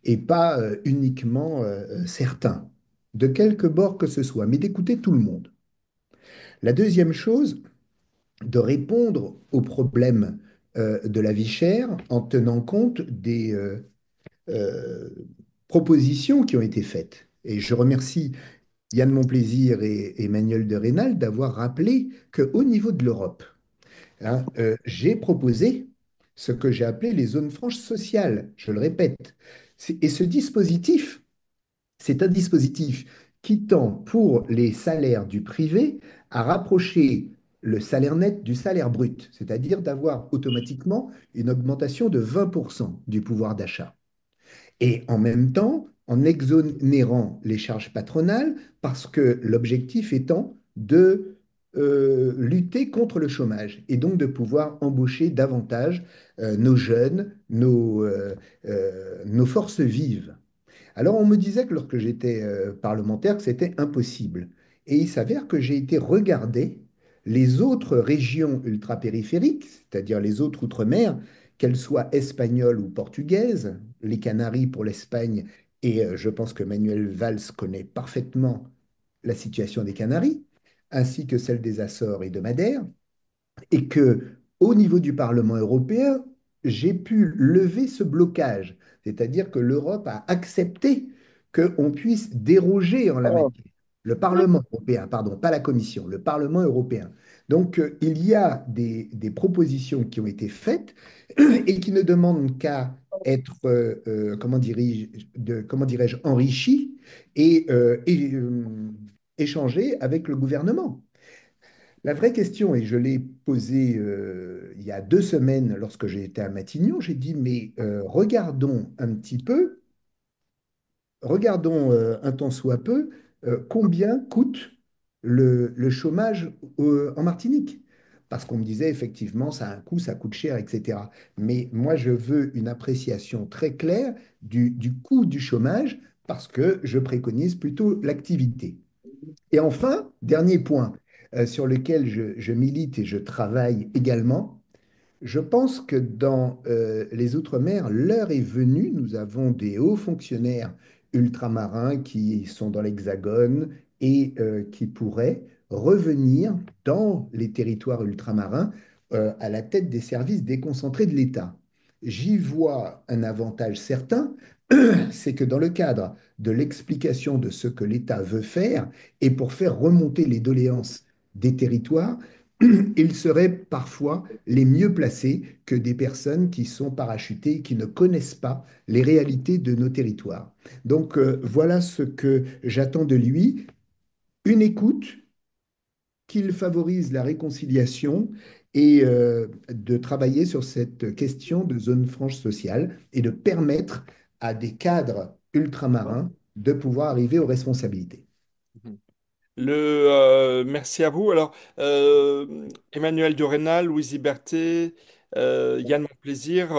et pas uniquement certains, de quelque bord que ce soit, mais d'écouter tout le monde. La deuxième chose, de répondre aux problèmes de la vie chère en tenant compte des euh, propositions qui ont été faites. Et je remercie Yann Monplaisir et Emmanuel de Rênal d'avoir rappelé qu'au niveau de l'Europe, hein, j'ai proposé ce que j'ai appelé les zones franches sociales, je le répète. Et ce dispositif, c'est un dispositif qui tend pour les salaires du privé à rapprocher le salaire net du salaire brut, c'est-à-dire d'avoir automatiquement une augmentation de 20% du pouvoir d'achat. Et en même temps, en exonérant les charges patronales, parce que l'objectif étant de lutter contre le chômage et donc de pouvoir embaucher davantage nos jeunes, nos forces vives. Alors on me disait que lorsque j'étais parlementaire, que c'était impossible. Et il s'avère que j'ai été regarder les autres régions ultrapériphériques, c'est-à-dire les autres outre-mer, qu'elles soient espagnoles ou portugaises, les Canaries pour l'Espagne, et je pense que Manuel Valls connaît parfaitement la situation des Canaries, ainsi que celle des Açores et de Madère et que au niveau du Parlement européen, j'ai pu lever ce blocage, c'est-à-dire que l'Europe a accepté qu'on puisse déroger en la matière. Le Parlement européen, pardon, pas la Commission, le Parlement européen. Donc, il y a des propositions qui ont été faites et qui ne demandent qu'à être, comment dirais-je, enrichies et échangées avec le gouvernement. La vraie question, et je l'ai posée il y a 2 semaines lorsque j'ai été à Matignon, j'ai dit, mais regardons un petit peu, regardons un tant soit peu, combien coûte le chômage en Martinique. parce qu'on me disait effectivement, ça a un coût, ça coûte cher, etc. Mais moi, je veux une appréciation très claire du coût du chômage parce que je préconise plutôt l'activité. Et enfin, dernier point sur lequel je milite et je travaille également, je pense que dans les Outre-mer, l'heure est venue. Nous avons des hauts fonctionnaires ultramarins qui sont dans l'Hexagone et qui pourraient revenir dans les territoires ultramarins à la tête des services déconcentrés de l'État. J'y vois un avantage certain, c'est que dans le cadre de l'explication de ce que l'État veut faire et pour faire remonter les doléances des territoires, ils seraient parfois les mieux placés que des personnes qui sont parachutées et qui ne connaissent pas les réalités de nos territoires. Donc voilà ce que j'attends de lui, une écoute, qu'il favorise la réconciliation et de travailler sur cette question de zone franche sociale et de permettre à des cadres ultramarins de pouvoir arriver aux responsabilités. Merci à vous. Alors, Emmanuel de Rênal, Louise Liberté, Yann Monplaisir,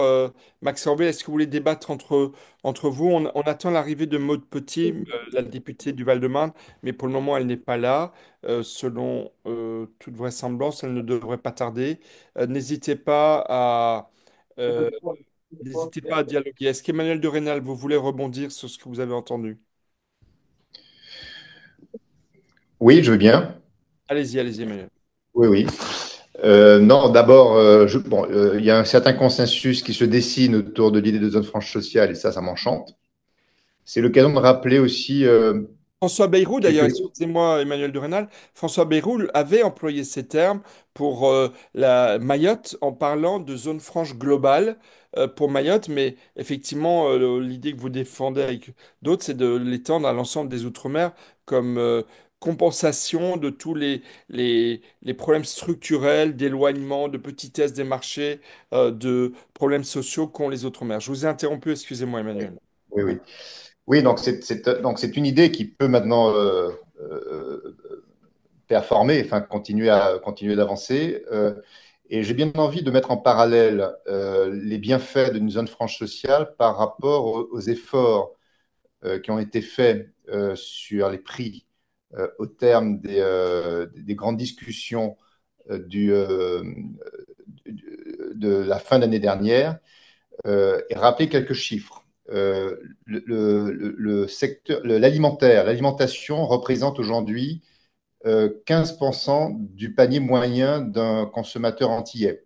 Max Orvé, est-ce que vous voulez débattre entre vous? On attend l'arrivée de Maude Petit, la députée du Val-de-Marne, mais pour le moment, elle n'est pas là. Selon toute vraisemblance, elle ne devrait pas tarder. Euh, n'hésitez pas à dialoguer. Est-ce qu'Emmanuel de Rênal, vous voulez rebondir sur ce que vous avez entendu? Oui, je veux bien. Allez-y, allez-y, Emmanuel. Oui, oui. Non, d'abord, bon, il y a un certain consensus qui se dessine autour de l'idée de zone franche sociale, et ça m'enchante. C'est l'occasion de rappeler aussi François Bayrou, d'ailleurs, quelques... excusez-moi, Emmanuel de Rênal, François Bayrou avait employé ces termes pour la Mayotte en parlant de zone franche globale pour Mayotte, mais effectivement, l'idée que vous défendez avec d'autres, c'est de l'étendre à l'ensemble des Outre-mer comme compensation de tous les problèmes structurels, d'éloignement, de petitesse des marchés, de problèmes sociaux qu'ont les Outre-mer. Je vous ai interrompu, excusez-moi, Emmanuel. Oui, oui. Oui, donc c'est une idée qui peut maintenant performer, enfin continuer d'avancer. Et j'ai bien envie de mettre en parallèle les bienfaits d'une zone franche sociale par rapport aux efforts qui ont été faits sur les prix au terme des grandes discussions du, de la fin d'année dernière et rappeler quelques chiffres. Le secteur, l'alimentation représente aujourd'hui 15% du panier moyen d'un consommateur antillais.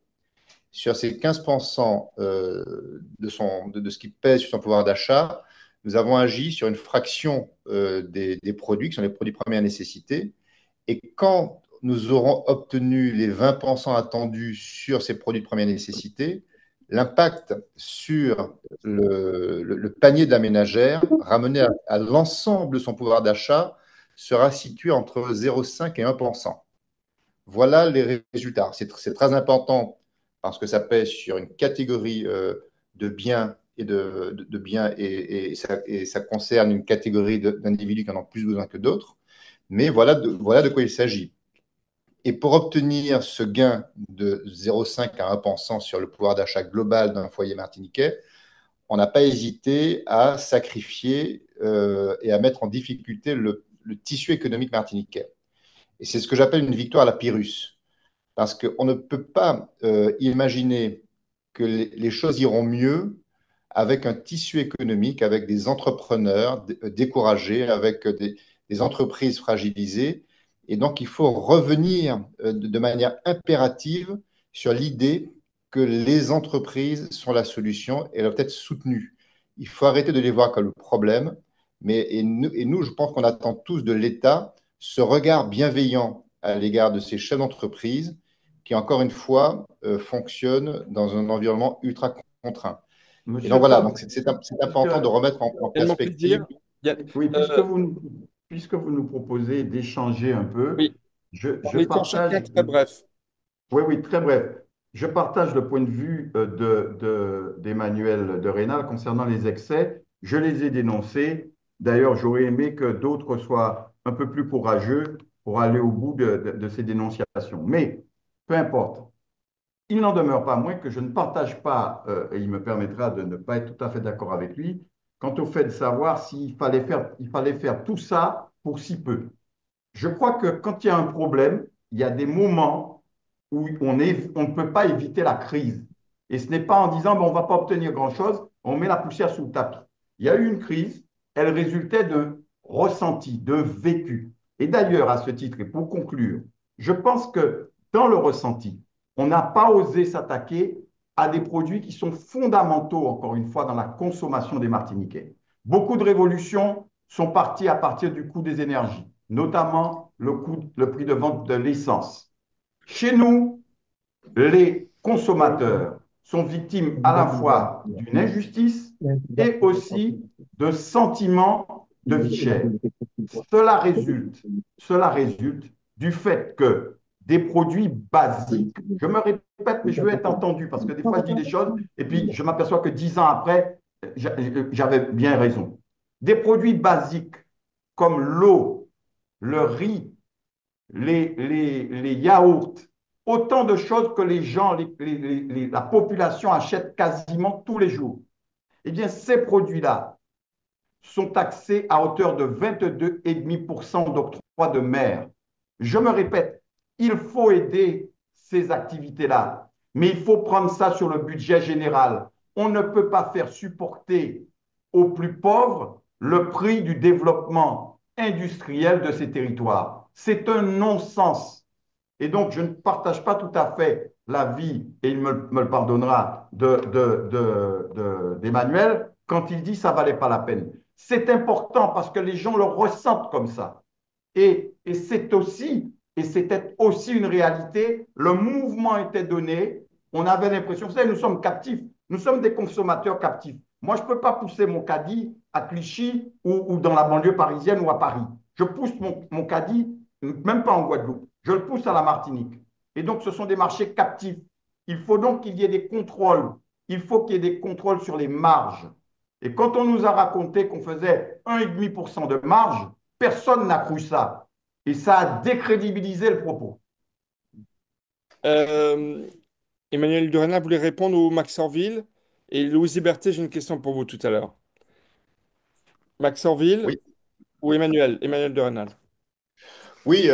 Sur ces 15% de ce qui pèse sur son pouvoir d'achat, nous avons agi sur une fraction des produits, qui sont les produits de première nécessité. Et quand nous aurons obtenu les 20% attendus sur ces produits de première nécessité, l'impact sur le panier de la ménagère, ramené à l'ensemble de son pouvoir d'achat, sera situé entre 0,5 et 1%. Voilà les résultats. C'est très important parce que ça pèse sur une catégorie de biens de biens et ça concerne une catégorie d'individus qui en ont plus besoin que d'autres. Mais voilà de quoi il s'agit. Et pour obtenir ce gain de 0,5 à 1% sur le pouvoir d'achat global d'un foyer martiniquais, on n'a pas hésité à sacrifier et à mettre en difficulté le tissu économique martiniquais. Et c'est ce que j'appelle une victoire à la Pyrrhus. Parce qu'on ne peut pas imaginer que les choses iront mieux avec un tissu économique, avec des entrepreneurs découragés, avec des entreprises fragilisées. Et donc, il faut revenir de manière impérative sur l'idée que les entreprises sont la solution et elles doivent être soutenues. Il faut arrêter de les voir comme le problème. Et nous, je pense qu'on attend tous de l'État ce regard bienveillant à l'égard de ces chefs d'entreprise qui, encore une fois, fonctionnent dans un environnement ultra contraint. Et donc Monsieur voilà, Todd, donc c'est puisque, important de remettre en Tellement perspective. plaisir. Il y a- oui, euh, puisque vous nous proposez d'échanger un peu, oui, en je étant chacun partage, très bref. oui, oui, très bref. Je partage le point de vue d'Emmanuel de Rênal concernant les excès. Je les ai dénoncés. D'ailleurs, j'aurais aimé que d'autres soient un peu plus courageux pour aller au bout de ces dénonciations. Mais peu importe. Il n'en demeure pas moins que je ne partage pas, et il me permettra de ne pas être tout à fait d'accord avec lui, quant au fait de savoir il fallait faire tout ça pour si peu. Je crois que quand il y a un problème, il y a des moments où on ne peut pas éviter la crise. Et ce n'est pas en disant, bon, on ne va pas obtenir grand-chose, on met la poussière sous le tapis. Il y a eu une crise, elle résultait de ressenti, de vécu. Et d'ailleurs, à ce titre, et pour conclure, je pense que dans le ressenti, on n'a pas osé s'attaquer à des produits qui sont fondamentaux, encore une fois, dans la consommation des Martiniquais. Beaucoup de révolutions sont parties à partir du coût des énergies, notamment le prix de vente de l'essence. Chez nous, les consommateurs sont victimes à la fois d'une injustice et aussi de sentiments de vie chère. Cela résulte, cela résulte du fait que des produits basiques, je me répète, mais je veux être entendu parce que des fois je dis des choses et puis je m'aperçois que 10 ans après, j'avais bien raison. Des produits basiques comme l'eau, le riz, les yaourts, autant de choses que les gens, la population achète quasiment tous les jours. Eh bien, ces produits-là sont taxés à hauteur de 22,5% d'octroi de mer. Je me répète, il faut aider ces activités-là, mais il faut prendre ça sur le budget général. On ne peut pas faire supporter aux plus pauvres le prix du développement industriel de ces territoires. C'est un non-sens. Et donc, je ne partage pas tout à fait l'avis, et il me le pardonnera, d'Emmanuel, quand il dit que ça ne valait pas la peine. C'est important parce que les gens le ressentent comme ça. Et c'était aussi une réalité. Le mouvement était donné. On avait l'impression, vous savez, nous sommes captifs. Nous sommes des consommateurs captifs. Moi, je ne peux pas pousser mon caddie à Clichy ou dans la banlieue parisienne ou à Paris. Je pousse mon caddie, même pas en Guadeloupe. Je le pousse à la Martinique. Et donc, ce sont des marchés captifs. Il faut donc qu'il y ait des contrôles. Il faut qu'il y ait des contrôles sur les marges. Et quand on nous a raconté qu'on faisait 1,5% de marge, personne n'a cru ça. Et ça a décrédibilisé le propos. Euh, Emmanuel Durena voulait répondre ou Max Orville. Et Louise Berthet, j'ai une question pour vous tout à l'heure. Max Orville Oui, ou Emmanuel? Emmanuel Durena. oui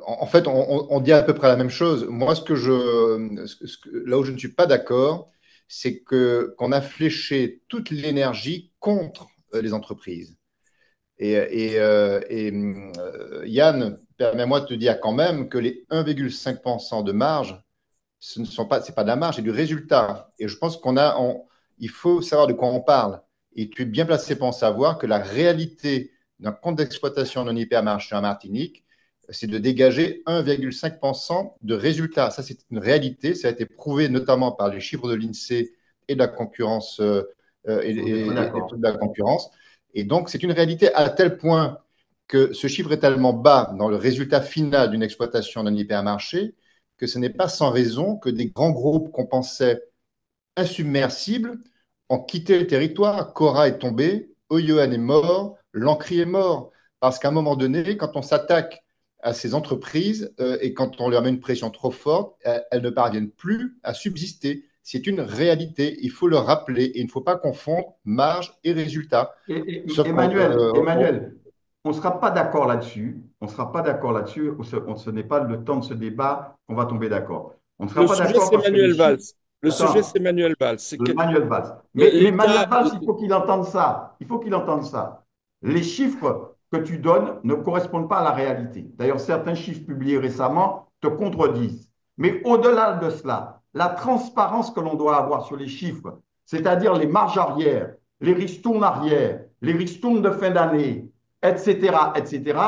en fait, on dit à peu près la même chose. Moi, là où je ne suis pas d'accord, c'est qu'on a fléché toute l'énergie contre les entreprises. Yann, permets-moi de te dire quand même que les 1,5% de marge, c'est pas de la marge, c'est du résultat. Et je pense il faut savoir de quoi on parle. Et tu es bien placé pour en savoir que la réalité d'un compte d'exploitation non hypermarché en Martinique, c'est de dégager 1,5% de résultat. Ça, c'est une réalité. Ça a été prouvé notamment par les chiffres de l'INSEE et de la concurrence On est et d'accord. de la concurrence. Et donc, c'est une réalité à tel point que ce chiffre est tellement bas dans le résultat final d'une exploitation d'un hypermarché que ce n'est pas sans raison que des grands groupes qu'on pensait insubmersibles ont quitté le territoire. Cora est tombée, Oyohan est mort, Lancry est mort. Parce qu'à un moment donné, quand on s'attaque à ces entreprises et quand on leur met une pression trop forte, elles ne parviennent plus à subsister. C'est une réalité, il faut le rappeler et il ne faut pas confondre marge et résultat. Sauf qu'on Emmanuel, on ne sera pas d'accord là-dessus. On ne sera pas d'accord là-dessus. Ce n'est pas le temps de ce débat qu'on va tomber d'accord. On ne sera Le pas sujet, d'accord c'est parce que les Manuel chiffres. Valls. Le sujet, c'est Attends, Manuel Valls. C'est le que Manuel Valls. Mais l'État. Manuel Valls, il faut qu'il entende ça. Il faut qu'il entende ça. Les chiffres que tu donnes ne correspondent pas à la réalité. D'ailleurs, certains chiffres publiés récemment te contredisent. Mais au-delà de cela, la transparence que l'on doit avoir sur les chiffres, c'est-à-dire les marges arrière, les ristournes arrière, les ristournes de fin d'année, etc., etc.,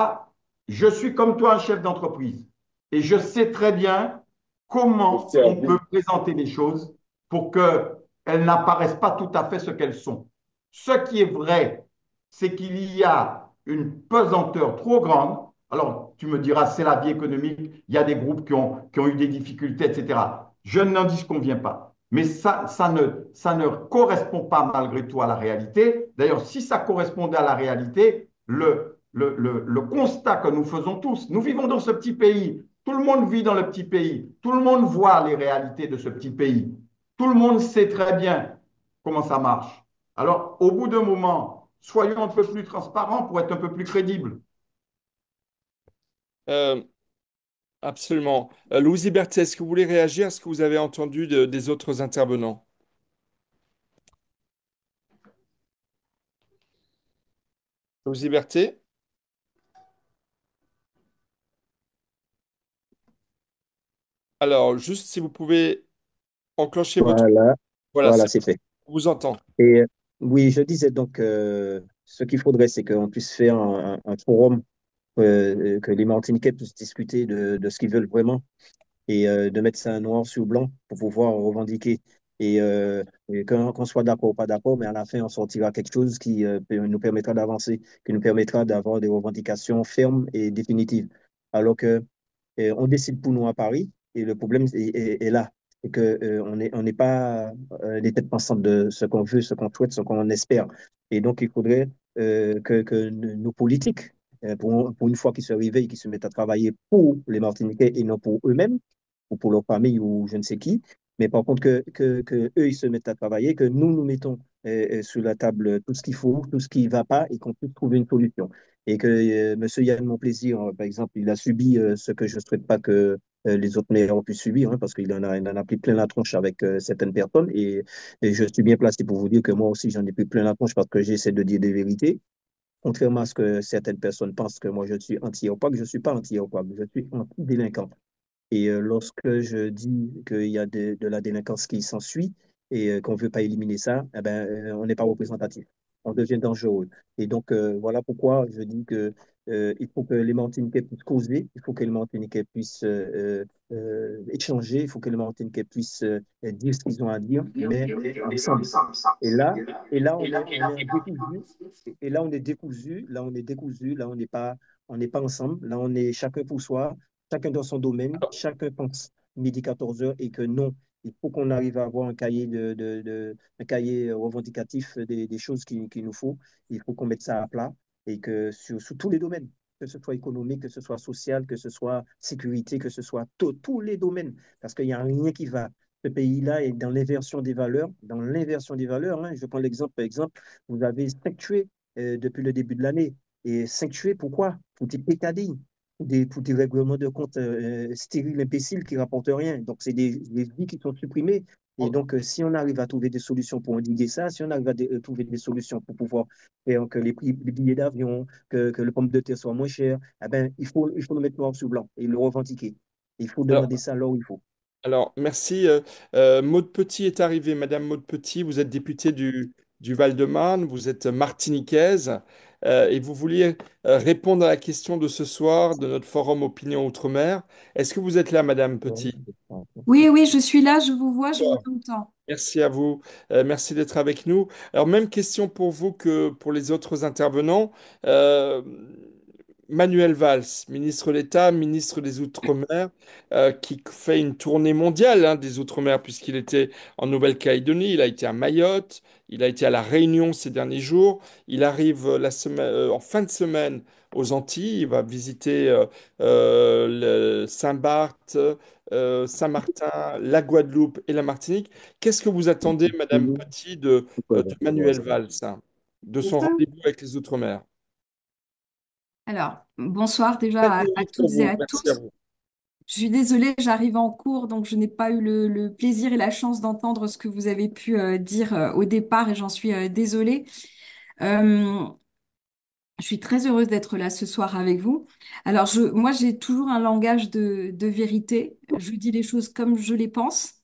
je suis comme toi un chef d'entreprise et je sais très bien comment on peut présenter les choses pour qu'elles n'apparaissent pas tout à fait ce qu'elles sont. Ce qui est vrai, c'est qu'il y a une pesanteur trop grande. Alors, tu me diras, c'est la vie économique, il y a des groupes qui ont eu des difficultés, etc. Je n'en disconviens pas. Mais ça ne correspond pas malgré tout à la réalité. D'ailleurs, si ça correspondait à la réalité, le constat que nous faisons tous, nous vivons dans ce petit pays Tout le monde vit dans le petit pays. Tout le monde voit les réalités de ce petit pays. Tout le monde sait très bien comment ça marche. Alors, au bout d'un moment, soyons un peu plus transparents pour être un peu plus crédibles. Euh, Absolument. Louise Berthet, est-ce que vous voulez réagir à ce que vous avez entendu des autres intervenants? Louise Berthet? Alors, juste si vous pouvez enclencher votre... Voilà, Voilà, voilà, c'est c'est fait. on vous entend. Et oui, je disais donc, ce qu'il faudrait, c'est qu'on puisse faire un forum, que les Martiniquais puissent discuter de ce qu'ils veulent vraiment et de mettre ça noir sur blanc pour pouvoir revendiquer. Et qu'on soit d'accord ou pas d'accord, mais à la fin, on sortira quelque chose qui nous permettra d'avancer, qui nous permettra d'avoir des revendications fermes et définitives. Alors que on décide pour nous à Paris et le problème est là. C'est que on n'est pas les têtes pensantes de ce qu'on veut, ce qu'on souhaite, ce qu'on espère. Et donc, il faudrait que nos politiques, pour une fois qu'ils se réveillent, qu'ils se mettent à travailler pour les Martiniquais et non pour eux-mêmes, ou pour leur famille ou je ne sais qui. Mais par contre, que eux, ils se mettent à travailler, que nous mettons sur la table tout ce qu'il faut, tout ce qui ne va pas et qu'on puisse trouver une solution. Et que Monsieur Yann Monplaisir, par exemple, il a subi ce que je ne souhaite pas que les autres maires ont pu subir, hein, parce il en a pris plein la tronche avec certaines personnes. Et je suis bien placé pour vous dire que moi aussi, j'en ai pris plein la tronche parce que j'essaie de dire des vérités. Contrairement à ce que certaines personnes pensent que moi je suis anti-OPAC, je ne suis pas anti-OPAC, je suis anti-délinquant. Et lorsque je dis qu'il y a de la délinquance qui s'ensuit et qu'on ne veut pas éliminer ça, eh ben, on n'est pas représentatif. On devient dangereux. Et donc, voilà pourquoi je dis que il faut que les Martiniquais puissent causer, il faut que les Martiniquais puissent échanger, il faut que les Martiniquais puissent dire ce qu'ils ont à dire, mais ensemble. Et là, on est en décousu. Et là, on est décousu. Là, on est décousu. Là, on n'est pas ensemble. Là, on est chacun pour soi, chacun dans son domaine, chacun pense midi 14 heures et que non, il faut qu'on arrive à avoir un cahier, un cahier revendicatif des choses qu'il nous faut. Il faut qu'on mette ça à plat et que sur tous les domaines, que ce soit économique, que ce soit social, que ce soit sécurité, que ce soit tous les domaines, parce qu'il n'y a rien qui va. Ce pays-là est dans l'inversion des valeurs, dans l'inversion des valeurs. Hein. Je prends l'exemple, par exemple, vous avez 5 tués depuis le début de l'année. Et 5 tués, pourquoi? Pour des pécadilles, pour des règlements de compte stériles, imbéciles qui ne rapportent rien. Donc, c'est des vies qui sont supprimées. Et donc, si on arrive à trouver des solutions pour endiguer ça, si on arrive à trouver des solutions pour pouvoir faire que les prix, les billets d'avion, que le pomme de terre soit moins cher, eh ben, il faut le mettre noir sur blanc et le revendiquer. Il faut Alors, demander ça là où il faut. alors, merci. Maude Petit est arrivée. Madame Maude Petit, vous êtes députée du Val-de-Marne, vous êtes martiniquaise et vous vouliez répondre à la question de ce soir de notre forum Opinion Outre-mer. Est-ce que vous êtes là, Madame Petit? Oui, oui, je suis là, je vous vois, je vous entends. Merci à vous. Merci d'être avec nous. Alors, même question pour vous que pour les autres intervenants. Euh, Manuel Valls, ministre d'État, ministre des Outre-mer, qui fait une tournée mondiale hein, des Outre-mer, puisqu'il était en Nouvelle-Calédonie, il a été à Mayotte, il a été à La Réunion ces derniers jours, il arrive en fin de semaine aux Antilles, il va visiter Saint-Barth, Saint-Martin, la Guadeloupe et la Martinique. Qu'est-ce que vous attendez, Madame Petit, de Manuel Valls, hein, de son rendez-vous avec les Outre-mer? Alors, bonsoir 5 déjà à minutes pour toutes et vous. à Merci à tous. vous. Je suis désolée, j'arrive en cours, donc je n'ai pas eu le plaisir et la chance d'entendre ce que vous avez pu dire au départ et j'en suis désolée. Euh, je suis très heureuse d'être là ce soir avec vous. Alors, moi, j'ai toujours un langage de vérité. Je dis les choses comme je les pense.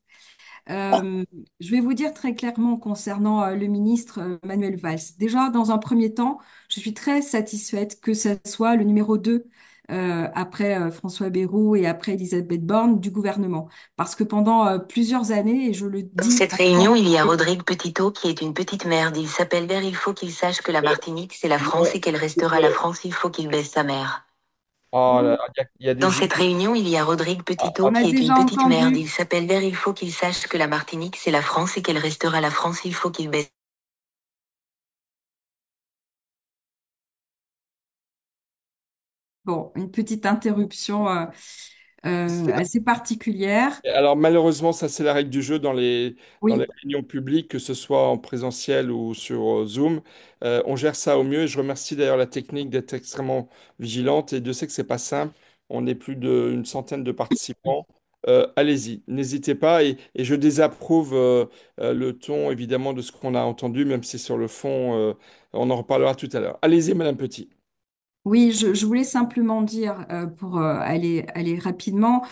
Euh, je vais vous dire très clairement concernant le ministre Manuel Valls. Déjà, dans un premier temps, je suis très satisfaite que ce soit le numéro 2 après François Bayrou et après Elisabeth Borne du gouvernement. Parce que pendant plusieurs années, et je le Dans dis cette réunion, il y a Rodrigue Petitot qui est une petite merde. Il s'appelle Vert, il faut qu'il sache que la Martinique, c'est la France et qu'elle restera la France, il faut qu'il baisse sa mère. Oh là, il y a Dans des cette images. réunion, il y a Rodrigue Petitot on a qui est une déjà petite merde. entendu. Il s'appelle Vert, il faut qu'il sache que la Martinique, c'est la France et qu'elle restera la France, il faut qu'il baisse. Bon, une petite interruption assez particulière. Alors malheureusement, ça c'est la règle du jeu dans les Oui. réunions publiques, que ce soit en présentiel ou sur Zoom. On gère ça au mieux et je remercie d'ailleurs la technique d'être extrêmement vigilante et Dieu sait que c'est pas simple. On est plus d'une centaine de participants. Allez-y, n'hésitez pas et je désapprouve le ton évidemment de ce qu'on a entendu, même si sur le fond, on en reparlera tout à l'heure. Allez-y, Madame Petit. Oui, je voulais simplement dire, pour aller rapidement,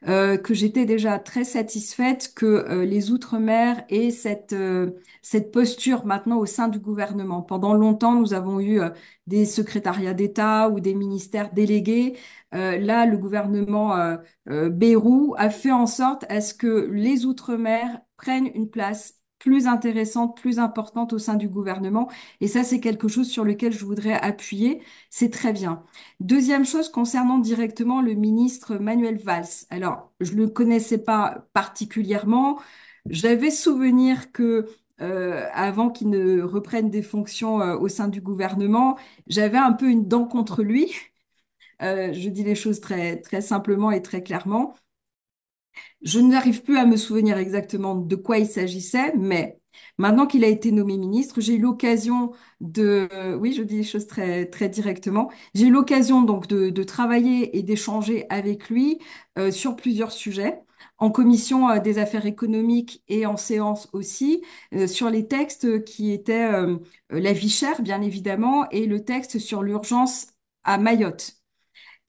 que j'étais déjà très satisfaite que les Outre-mer aient cette posture maintenant au sein du gouvernement. Pendant longtemps, nous avons eu des secrétariats d'État ou des ministères délégués. Là, le gouvernement Bayrou a fait en sorte à ce que les Outre-mer prennent une place plus intéressante, plus importante au sein du gouvernement. Et ça, c'est quelque chose sur lequel je voudrais appuyer. C'est très bien. Deuxième chose concernant directement le ministre Manuel Valls. Alors, je ne le connaissais pas particulièrement. J'avais souvenir que avant qu'il ne reprenne des fonctions au sein du gouvernement, j'avais un peu une dent contre lui. Je dis les choses très, très simplement et très clairement. Je n'arrive plus à me souvenir exactement de quoi il s'agissait, mais maintenant qu'il a été nommé ministre, j'ai eu l'occasion oui, je dis les choses très, très directement, j'ai eu l'occasion donc de travailler et d'échanger avec lui sur plusieurs sujets, en commission des affaires économiques et en séance aussi, sur les textes qui étaient la vie chère, bien évidemment, et le texte sur l'urgence à Mayotte.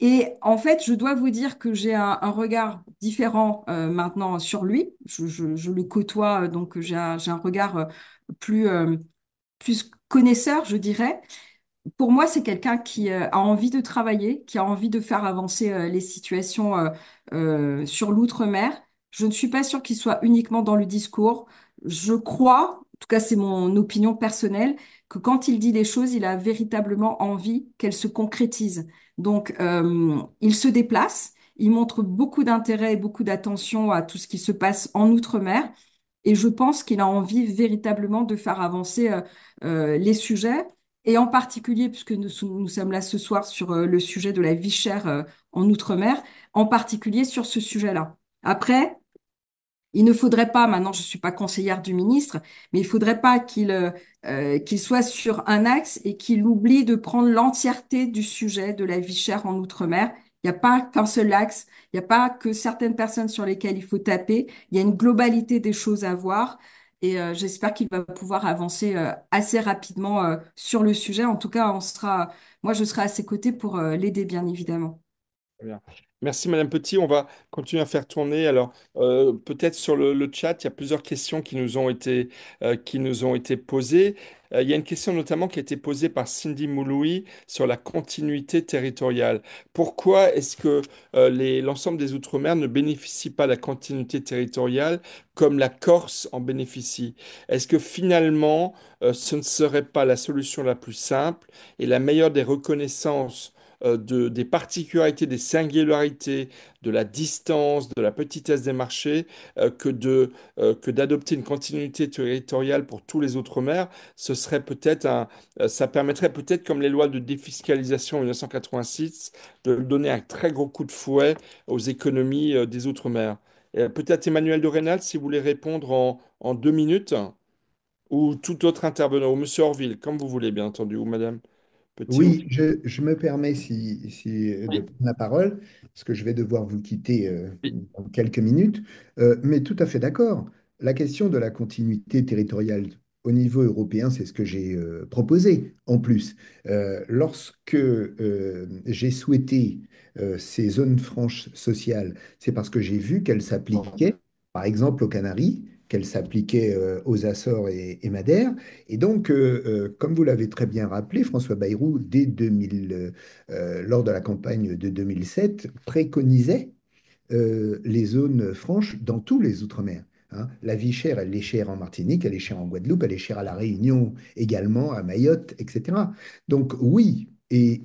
Et en fait, je dois vous dire que j'ai un regard différent maintenant sur lui. Je le côtoie, donc j'ai un regard plus connaisseur, je dirais. Pour moi, c'est quelqu'un qui a envie de travailler, qui a envie de faire avancer les situations sur l'outre-mer. Je ne suis pas sûre qu'il soit uniquement dans le discours. Je crois, en tout cas c'est mon opinion personnelle, que quand il dit les choses, il a véritablement envie qu'elles se concrétisent. Donc, il se déplace, il montre beaucoup d'intérêt et beaucoup d'attention à tout ce qui se passe en outre-mer. Et je pense qu'il a envie véritablement de faire avancer les sujets. Et en particulier, puisque nous sommes là ce soir sur le sujet de la vie chère en Outre-mer, en particulier sur ce sujet-là. Après, il ne faudrait pas, maintenant je ne suis pas conseillère du ministre, mais il ne faudrait pas qu'il soit sur un axe et qu'il oublie de prendre l'entièreté du sujet de la vie chère en Outre-mer. Il n'y a pas qu'un seul axe, il n'y a pas que certaines personnes sur lesquelles il faut taper, il y a une globalité des choses à voir et j'espère qu'il va pouvoir avancer assez rapidement sur le sujet. En tout cas, moi je serai à ses côtés pour l'aider, bien évidemment. Très bien. Merci Madame Petit. On va continuer à faire tourner. Alors, peut-être sur le chat, il y a plusieurs questions qui nous ont été posées. Il y a une question notamment qui a été posée par Cindy Mouloui sur la continuité territoriale. Pourquoi est-ce que l'ensemble des Outre-mer ne bénéficie pas de la continuité territoriale comme la Corse en bénéficie? Est-ce que finalement, ce ne serait pas la solution la plus simple et la meilleure des reconnaissances des particularités, des singularités, de la distance, de la petitesse des marchés, que d'adopter une continuité territoriale pour tous les Outre-mer, ce serait ça permettrait peut-être, comme les lois de défiscalisation en 1986, de donner un très gros coup de fouet aux économies des Outre-mer. Peut-être Emmanuel de Rênal, si vous voulez répondre en 2 minutes, ou tout autre intervenant, ou Monsieur Orville, comme vous voulez, bien entendu, ou Madame Petit. Oui, je me permets de Oui. prendre la parole, parce que je vais devoir vous quitter Oui. dans quelques minutes, mais tout à fait d'accord. La question de la continuité territoriale au niveau européen, c'est ce que j'ai proposé en plus. Lorsque j'ai souhaité ces zones franches sociales, c'est parce que j'ai vu qu'elles s'appliquaient, par exemple, aux Canaries, qu'elles s'appliquaient aux Açores et Madère. Et donc, comme vous l'avez très bien rappelé, François Bayrou, dès 2000, lors de la campagne de 2007, préconisait les zones franches dans tous les Outre-mer. Hein. La vie chère, elle est chère en Martinique, elle est chère en Guadeloupe, elle est chère à La Réunion également, à Mayotte, etc. Donc oui, et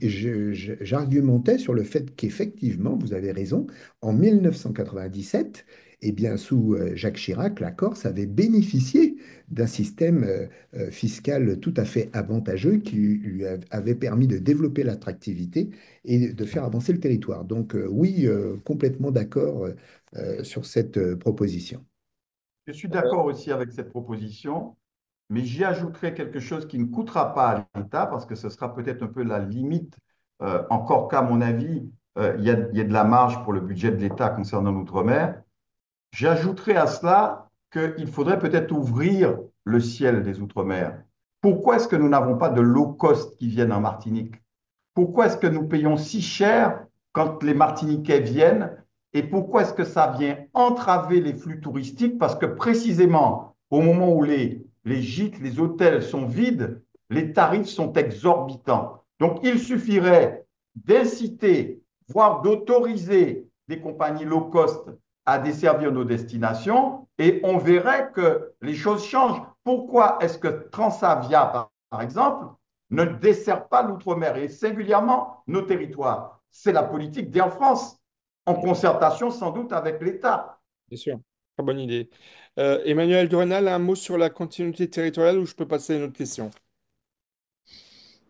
j'argumentais sur le fait qu'effectivement, vous avez raison, en 1997, Eh bien, sous Jacques Chirac, la Corse avait bénéficié d'un système fiscal tout à fait avantageux qui avait permis de développer l'attractivité et de faire avancer le territoire. Donc, oui, complètement d'accord sur cette proposition. Je suis d'accord aussi avec cette proposition, mais j'y ajouterai quelque chose qui ne coûtera pas à l'État, parce que ce sera peut-être un peu la limite, encore qu'à mon avis, il y a de la marge pour le budget de l'État concernant l'outre-mer. J'ajouterai à cela qu'il faudrait peut-être ouvrir le ciel des outre-mer. Pourquoi est-ce que nous n'avons pas de low cost qui viennent en Martinique? Pourquoi est-ce que nous payons si cher quand les Martiniquais viennent? Et pourquoi est-ce que ça vient entraver les flux touristiques? Parce que précisément, au moment où les gîtes, les hôtels sont vides, les tarifs sont exorbitants. Donc, il suffirait d'inciter, voire d'autoriser des compagnies low cost à desservir nos destinations et on verrait que les choses changent. Pourquoi est-ce que Transavia, par exemple, ne dessert pas l'outre-mer et singulièrement nos territoires? C'est la politique d'Air France, en concertation sans doute avec l'État. Bien sûr, très bonne idée. Emmanuel Durenal, un mot sur la continuité territoriale ou je peux passer à une autre question?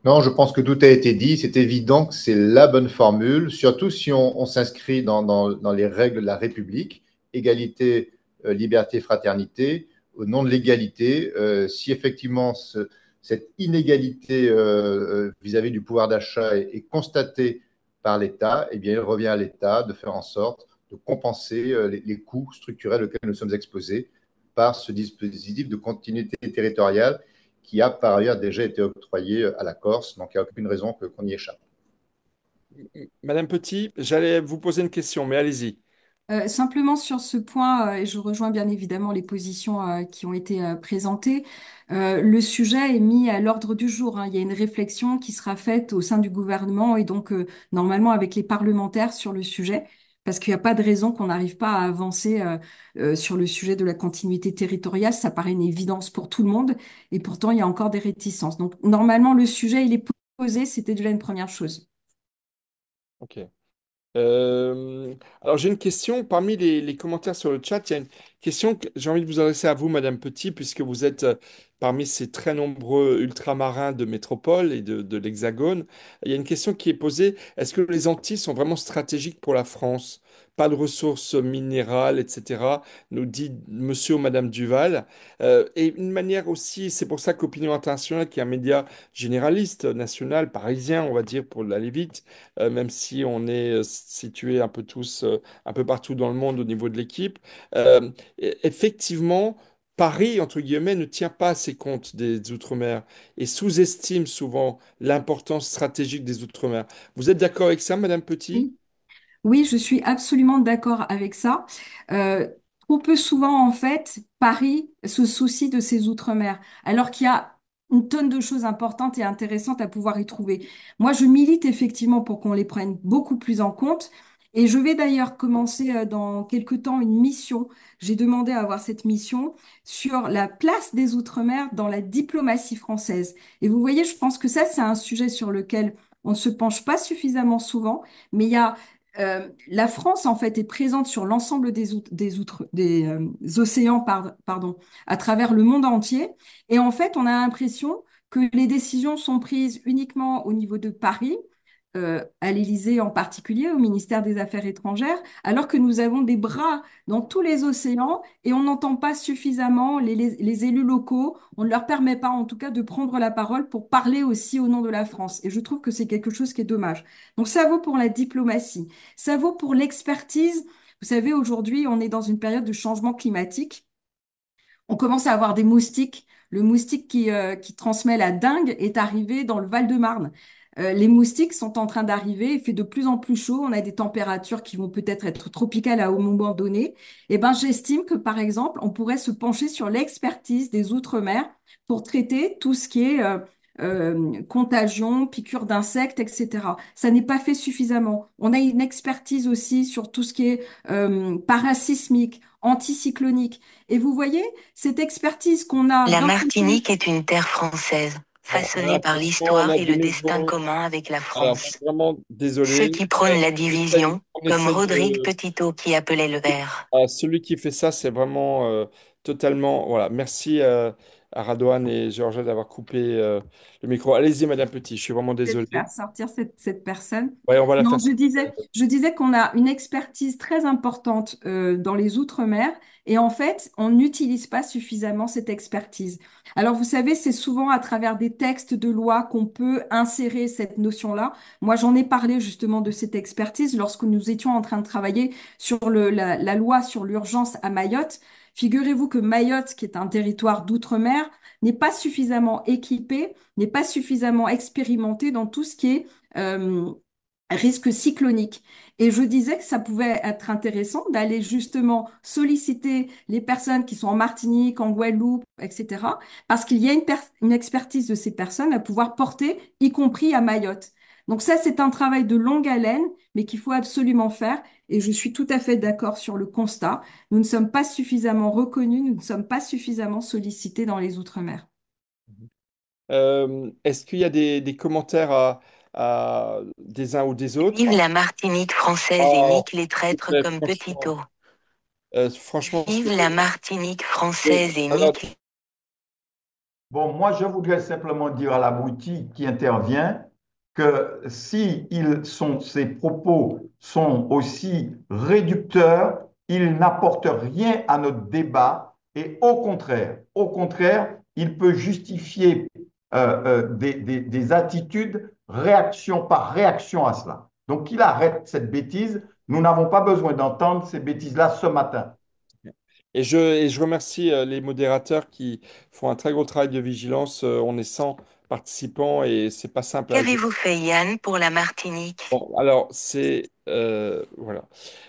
Non, je pense que tout a été dit. C'est évident que c'est la bonne formule, surtout si on s'inscrit dans les règles de la République, égalité, liberté, fraternité, au nom de l'égalité. Si effectivement cette inégalité vis-à-vis du pouvoir d'achat est constatée par l'État, eh bien, il revient à l'État de faire en sorte de compenser les coûts structurels auxquels nous sommes exposés par ce dispositif de continuité territoriale qui a par ailleurs déjà été octroyé à la Corse. Donc, il n'y a aucune raison qu'on y échappe. Madame Petit, j'allais vous poser une question, mais allez-y. Simplement sur ce point, et je rejoins bien évidemment les positions qui ont été présentées, le sujet est mis à l'ordre du jour, hein. Il y a une réflexion qui sera faite au sein du gouvernement et donc normalement avec les parlementaires sur le sujet, parce qu'il n'y a pas de raison qu'on n'arrive pas à avancer sur le sujet de la continuité territoriale. Ça paraît une évidence pour tout le monde et pourtant il y a encore des réticences. Donc normalement le sujet il est posé, c'était déjà une première chose. Ok. Alors j'ai une question. Parmi les commentaires sur le chat, il y a une question que j'ai envie de vous adresser à vous, Madame Petit, puisque vous êtes parmi ces très nombreux ultramarins de métropole et de l'Hexagone. Il y a une question qui est posée. Est-ce que les Antilles sont vraiment stratégiques pour la France? Pas de ressources minérales, etc., nous dit Monsieur ou Madame Duval. Et une manière aussi, c'est pour ça qu'Opinion Internationale, qui est un média généraliste, national, parisien, on va dire, pour aller vite, même si on est situé un peu tous, un peu partout dans le monde au niveau de l'équipe. Effectivement, Paris, entre guillemets, ne tient pas assez compte des Outre-mer et sous-estime souvent l'importance stratégique des Outre-mer. Vous êtes d'accord avec ça, Madame Petit? Oui. Oui, je suis absolument d'accord avec ça. Euh, Trop peu souvent, en fait, Paris se soucie de ses outre-mer, alors qu'il y a une tonne de choses importantes et intéressantes à pouvoir y trouver. Moi, je milite effectivement pour qu'on les prenne beaucoup plus en compte. Et je vais d'ailleurs commencer dans quelque temps une mission. J'ai demandé à avoir cette mission sur la place des outre-mer dans la diplomatie française. Et vous voyez, je pense que ça, c'est un sujet sur lequel on ne se penche pas suffisamment souvent, mais il y a la France, en fait, est présente sur l'ensemble des océans, pardon, à travers le monde entier. Et en fait, on a l'impression que les décisions sont prises uniquement au niveau de Paris, à l'Élysée en particulier, au ministère des Affaires étrangères, alors que nous avons des bras dans tous les océans et on n'entend pas suffisamment les élus locaux. On ne leur permet pas, en tout cas, de prendre la parole pour parler aussi au nom de la France. Et je trouve que c'est quelque chose qui est dommage. Donc ça vaut pour la diplomatie. Ça vaut pour l'expertise. Vous savez, aujourd'hui, on est dans une période de changement climatique. On commence à avoir des moustiques. Le moustique qui transmet la dengue est arrivé dans le Val-de-Marne. Les moustiques sont en train d'arriver. Il fait de plus en plus chaud. On a des températures qui vont peut-être être tropicales à un moment donné. Eh ben, j'estime que, par exemple, on pourrait se pencher sur l'expertise des Outre-mer pour traiter tout ce qui est contagion, piqûres d'insectes, etc. Ça n'est pas fait suffisamment. On a une expertise aussi sur tout ce qui est parasismique, anticyclonique. Et vous voyez, cette expertise qu'on a La d'un côté, Martinique est une terre française. façonnés par Attention, on l'histoire a et de le destin nouveau. commun avec la Alors, je suis France. vraiment Ceux désolé. qui prônent la division, On comme essaie Rodrigue de. Petitot qui appelait le vert. Celui qui fait ça, c'est vraiment totalement. Voilà. Merci à Radouane et Georges d'avoir coupé le micro. Allez-y, Madame Petit, je suis vraiment De désolé. faire sortir cette personne. Ouais, on va la Non, faire. je disais qu'on a une expertise très importante dans les Outre-mer et en fait, on n'utilise pas suffisamment cette expertise. Alors, vous savez, c'est souvent à travers des textes de loi qu'on peut insérer cette notion-là. Moi, j'en ai parlé justement de cette expertise lorsque nous étions en train de travailler sur la loi sur l'urgence à Mayotte. Figurez-vous que Mayotte, qui est un territoire d'outre-mer, n'est pas suffisamment équipé, n'est pas suffisamment expérimenté dans tout ce qui est euh, risque cyclonique. Et je disais que ça pouvait être intéressant d'aller justement solliciter les personnes qui sont en Martinique, en Guadeloupe, etc. Parce qu'il y a une expertise de ces personnes à pouvoir porter, y compris à Mayotte. Donc ça, c'est un travail de longue haleine, mais qu'il faut absolument faire. Et je suis tout à fait d'accord sur le constat. Nous ne sommes pas suffisamment reconnus, nous ne sommes pas suffisamment sollicités dans les Outre-mer. Est-ce qu'il y a des commentaires des uns ou des autres? Vive la Martinique française et Oh, nique les s'il vous traîtres plaît, comme franchement, Petitot. franchement, Vive la Martinique oui, française et alors, nique. Bon, moi, je voudrais simplement dire à l'abruti qui intervient que si ses propos sont aussi réducteurs, ils n'apportent rien à notre débat et au contraire, il peut justifier des attitudes réaction par réaction à cela. Donc, qu'il arrête cette bêtise. Nous n'avons pas besoin d'entendre ces bêtises-là ce matin. et je remercie les modérateurs qui font un très gros travail de vigilance. On est 100 participants et c'est pas simple à gérer. Qu'avez-vous fait, Yann, pour la Martinique? Bon, alors, voilà.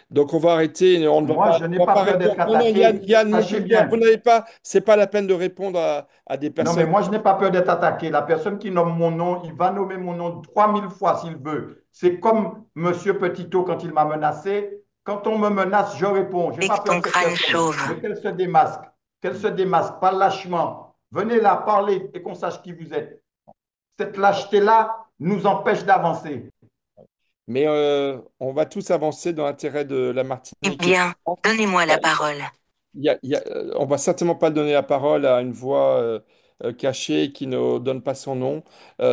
Donc, on va arrêter. On ne va Moi, pas, je n'ai on va pas pas peur répondre. d'être Non, non, Yann, attaqué. Yann, mon Sachez petit gars, vous bien. n'avez pas. C'est pas la peine de répondre à des Non, mais personnes. moi, je n'ai pas peur d'être attaqué. La personne qui nomme mon nom, il va nommer mon nom 3000 fois s'il veut. C'est comme Monsieur Petitot quand il m'a menacé. Quand on me menace, je réponds. Je n'ai pas Avec peur ton de cette crâne personne. chauve. Mais qu'elle se démasque. Qu'elle se démasque, pas lâchement. Venez là, parlez et qu'on sache qui vous êtes. Cette lâcheté-là nous empêche d'avancer. Mais on va tous avancer dans l'intérêt de la Eh Martinique. bien, donnez-moi la parole. On va certainement pas donner la parole à une voix cachée qui ne donne pas son nom.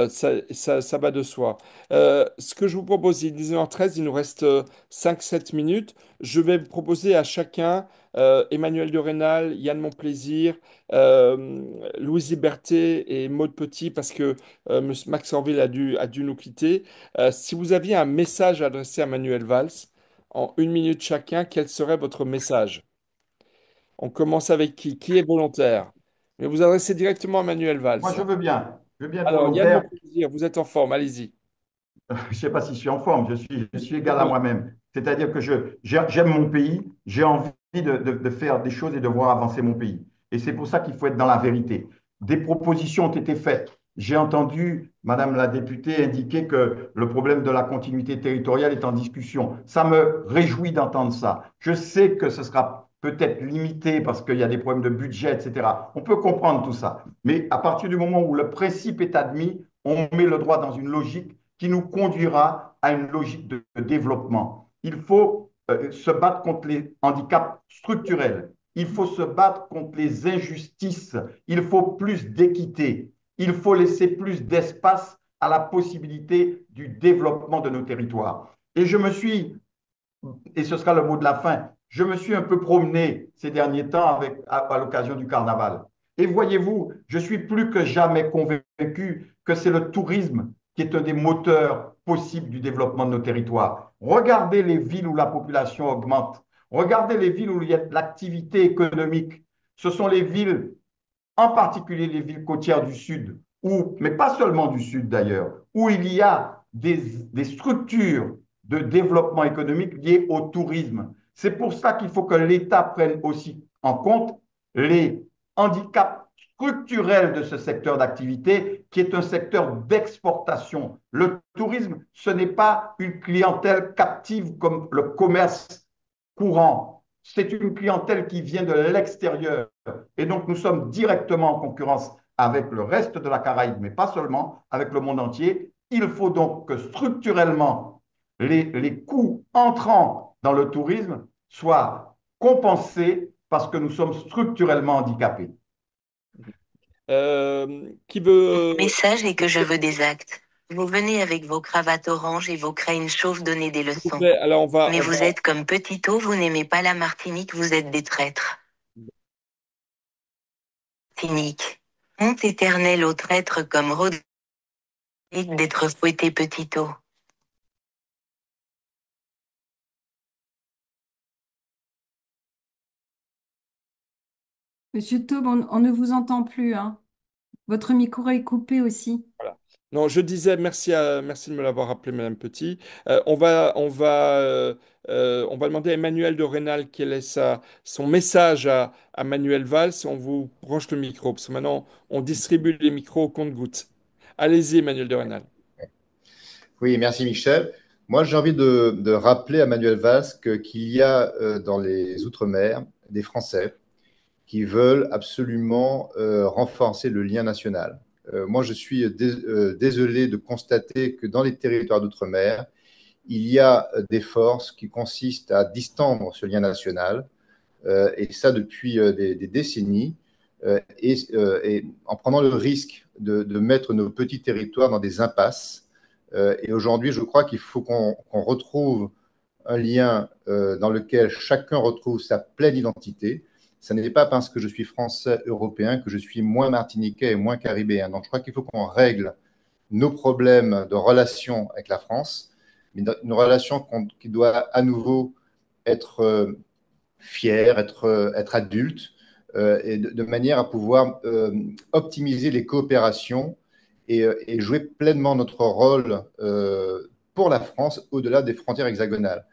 Ça va de soi. Ce que je vous propose, il est 19h13, il nous reste 5-7 minutes. Je vais vous proposer à chacun, Emmanuel de Rênal, Yann Monplaisir, Louise Berthet et Maud Petit, parce que Max Orville a dû nous quitter. Si vous aviez un message à adresser à Manuel Valls, en 1 minute chacun, quel serait votre message? On commence avec qui? Qui est volontaire? Mais vous adressez directement à Manuel Valls. Moi, je veux bien. Je veux bien être Alors, Yann volontaire. Monplaisir, vous êtes en forme, allez-y. Je ne sais pas si je suis en forme, je suis égal à moi-même. C'est-à-dire que j'aime mon pays, j'ai envie de faire des choses et de voir avancer mon pays. Et c'est pour ça qu'il faut être dans la vérité. Des propositions ont été faites. J'ai entendu Madame la députée indiquer que le problème de la continuité territoriale est en discussion. Ça me réjouit d'entendre ça. Je sais que ce sera peut-être limité parce qu'il y a des problèmes de budget, etc. On peut comprendre tout ça. Mais à partir du moment où le principe est admis, on met le droit dans une logique qui nous conduira à une logique de développement. Il faut se battre contre les handicaps structurels. Il faut se battre contre les injustices. Il faut plus d'équité. Il faut laisser plus d'espace à la possibilité du développement de nos territoires. Et et ce sera le mot de la fin, je me suis un peu promené ces derniers temps à l'occasion du carnaval. Et voyez-vous, je suis plus que jamais convaincu que c'est le tourisme qui est un des moteurs possibles du développement de nos territoires. Regardez les villes où la population augmente. Regardez les villes où il y a de l'activité économique. Ce sont les villes, en particulier les villes côtières du Sud, mais pas seulement du Sud d'ailleurs, où il y a des structures de développement économique liées au tourisme. C'est pour ça qu'il faut que l'État prenne aussi en compte les handicaps structurels de ce secteur d'activité, qui est un secteur d'exportation. Le tourisme, ce n'est pas une clientèle captive comme le commerce courant. C'est une clientèle qui vient de l'extérieur. Et donc, nous sommes directement en concurrence avec le reste de la Caraïbe, mais pas seulement, avec le monde entier. Il faut donc que structurellement, les coûts entrants dans le tourisme soient compensés parce que nous sommes structurellement handicapés. Qui veut... Mon message est que je veux des actes. Vous venez avec vos cravates oranges et vos craines chauves donner des S'il vous leçons. plaît, alors Mais vous êtes comme Petito, vous n'aimez pas la Martinique, vous êtes des traîtres. Cynique. Honte éternelle aux traîtres comme Roderick d'être fouetté Petito. Monsieur Taube, on ne vous entend plus, hein. Votre micro est coupé aussi. voilà. Non, je disais merci de me l'avoir rappelé, Madame Petit. On va demander à Emmanuel de Rênal quel est son message à Manuel Valls et on vous branche le micro parce que maintenant on distribue les micros au compte-gouttes. Allez-y, Emmanuel de Rênal. Oui, merci Michel. Moi, j'ai envie de rappeler à Manuel Valls qu'il y a dans les Outre-mer des Français qui veulent absolument renforcer le lien national. Moi, je suis désolé de constater que dans les territoires d'outre-mer, il y a des forces qui consistent à distendre ce lien national, et ça depuis des décennies, et en prenant le risque de mettre nos petits territoires dans des impasses. Et aujourd'hui, je crois qu'il faut qu'on retrouve un lien dans lequel chacun retrouve sa pleine identité. Ce n'est pas parce que je suis français européen que je suis moins martiniquais et moins caribéen. Donc je crois qu'il faut qu'on règle nos problèmes de relation avec la France, mais une relation qui doit à nouveau être fière, être adulte, et de manière à pouvoir optimiser les coopérations et jouer pleinement notre rôle pour la France au-delà des frontières hexagonales.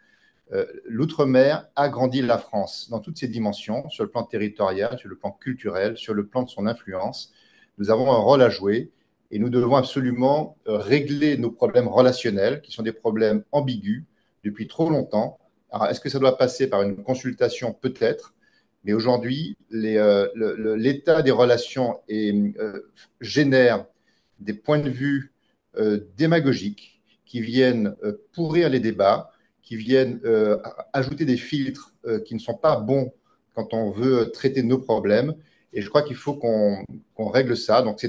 L'outre-mer agrandit la France dans toutes ses dimensions, sur le plan territorial, sur le plan culturel, sur le plan de son influence. Nous avons un rôle à jouer et nous devons absolument régler nos problèmes relationnels, qui sont des problèmes ambigus depuis trop longtemps. Alors, est-ce que ça doit passer par une consultation? Peut-être, mais aujourd'hui, l'état des relations génère des points de vue démagogiques qui viennent pourrir les débats, qui viennent ajouter des filtres qui ne sont pas bons quand on veut traiter nos problèmes. Et je crois qu'il faut qu'on règle ça. Donc,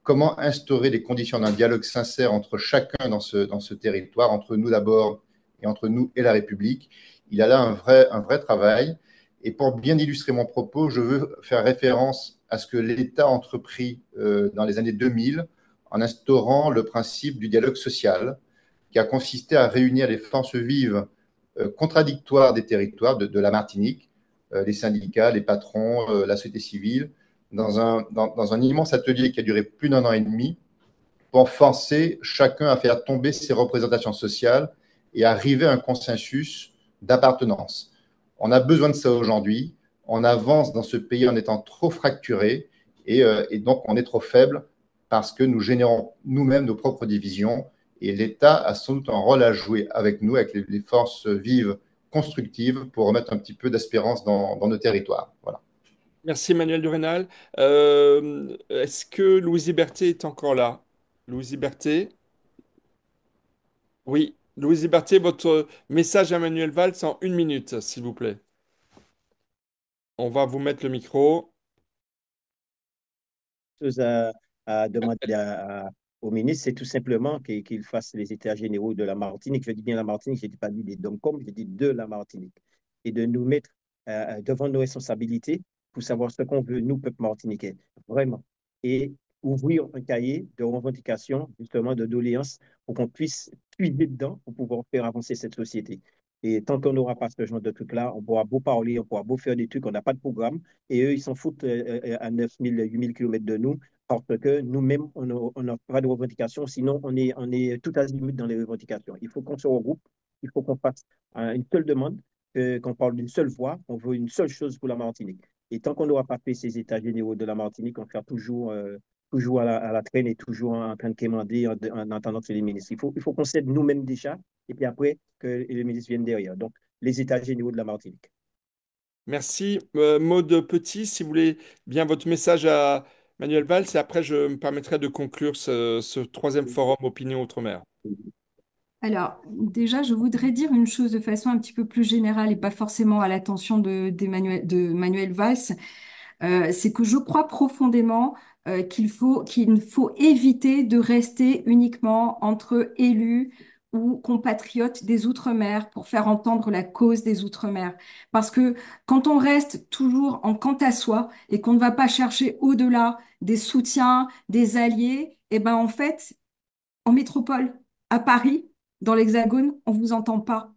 comment instaurer les conditions d'un dialogue sincère entre chacun dans ce territoire, entre nous d'abord et entre nous et la République. Il y a là un vrai travail. Et pour bien illustrer mon propos, je veux faire référence à ce que l'État a entrepris dans les années 2000 en instaurant le principe du dialogue social, qui a consisté à réunir les forces vives contradictoires des territoires de la Martinique, les syndicats, les patrons, la société civile, dans un immense atelier qui a duré plus d'un an et demi, pour forcer chacun à faire tomber ses représentations sociales et arriver à un consensus d'appartenance. On a besoin de ça aujourd'hui. On avance dans ce pays en étant trop fracturé et donc on est trop faible parce que nous générons nous-mêmes nos propres divisions et l'État a sans doute un rôle à jouer avec nous, avec les forces vives constructives pour remettre un petit peu d'espérance dans nos territoires. Voilà. Merci, Emmanuel de Rênal. Est-ce que Louise Berthet est encore là? Louise Berthet? Oui. Louise Berthet, votre message à Manuel Valls en 1 minute, s'il vous plaît. On va vous mettre le micro. Chose à demander au ministre, c'est tout simplement qu'il fasse les états généraux de la Martinique. Je dis bien la Martinique, je ne dis pas dit des DOMCOM, je dis de la Martinique. Et de nous mettre devant nos responsabilités pour savoir ce qu'on veut, nous, peuple martiniquais, vraiment. Et ouvrir un cahier de revendications, justement, de doléances, pour qu'on puisse puiser dedans pour pouvoir faire avancer cette société. Et tant qu'on n'aura pas ce genre de trucs-là, on pourra beau parler, on pourra beau faire des trucs, on n'a pas de programme. Et eux, ils s'en foutent à 9000, 8000 kilomètres de nous, parce que nous-mêmes, on n'a pas de revendications, sinon on est tout azimut dans les revendications. Il faut qu'on se regroupe, il faut qu'on fasse une seule demande, qu'on parle d'une seule voix, on veut une seule chose pour la Martinique. Et tant qu'on n'aura pas fait ces états généraux de la Martinique, on sera toujours à la traîne et toujours en train de quémander en attendant que les ministres. Il faut qu'on cède nous-mêmes déjà, et puis après que les ministres viennent derrière. Donc, les états généraux de la Martinique. Merci. Maud Petit, si vous voulez bien votre message Manuel Valls, et après, je me permettrai de conclure ce troisième forum Opinion Outre-mer. Alors, déjà, je voudrais dire une chose de façon un petit peu plus générale et pas forcément à l'attention de Manuel Valls. C'est que je crois profondément qu'il faut éviter de rester uniquement entre élus ou compatriotes des Outre-mer pour faire entendre la cause des Outre-mer. Parce que quand on reste toujours en quant à soi et qu'on ne va pas chercher au-delà des soutiens, des alliés, eh ben en fait, en métropole, à Paris, dans l'Hexagone, on vous entend pas.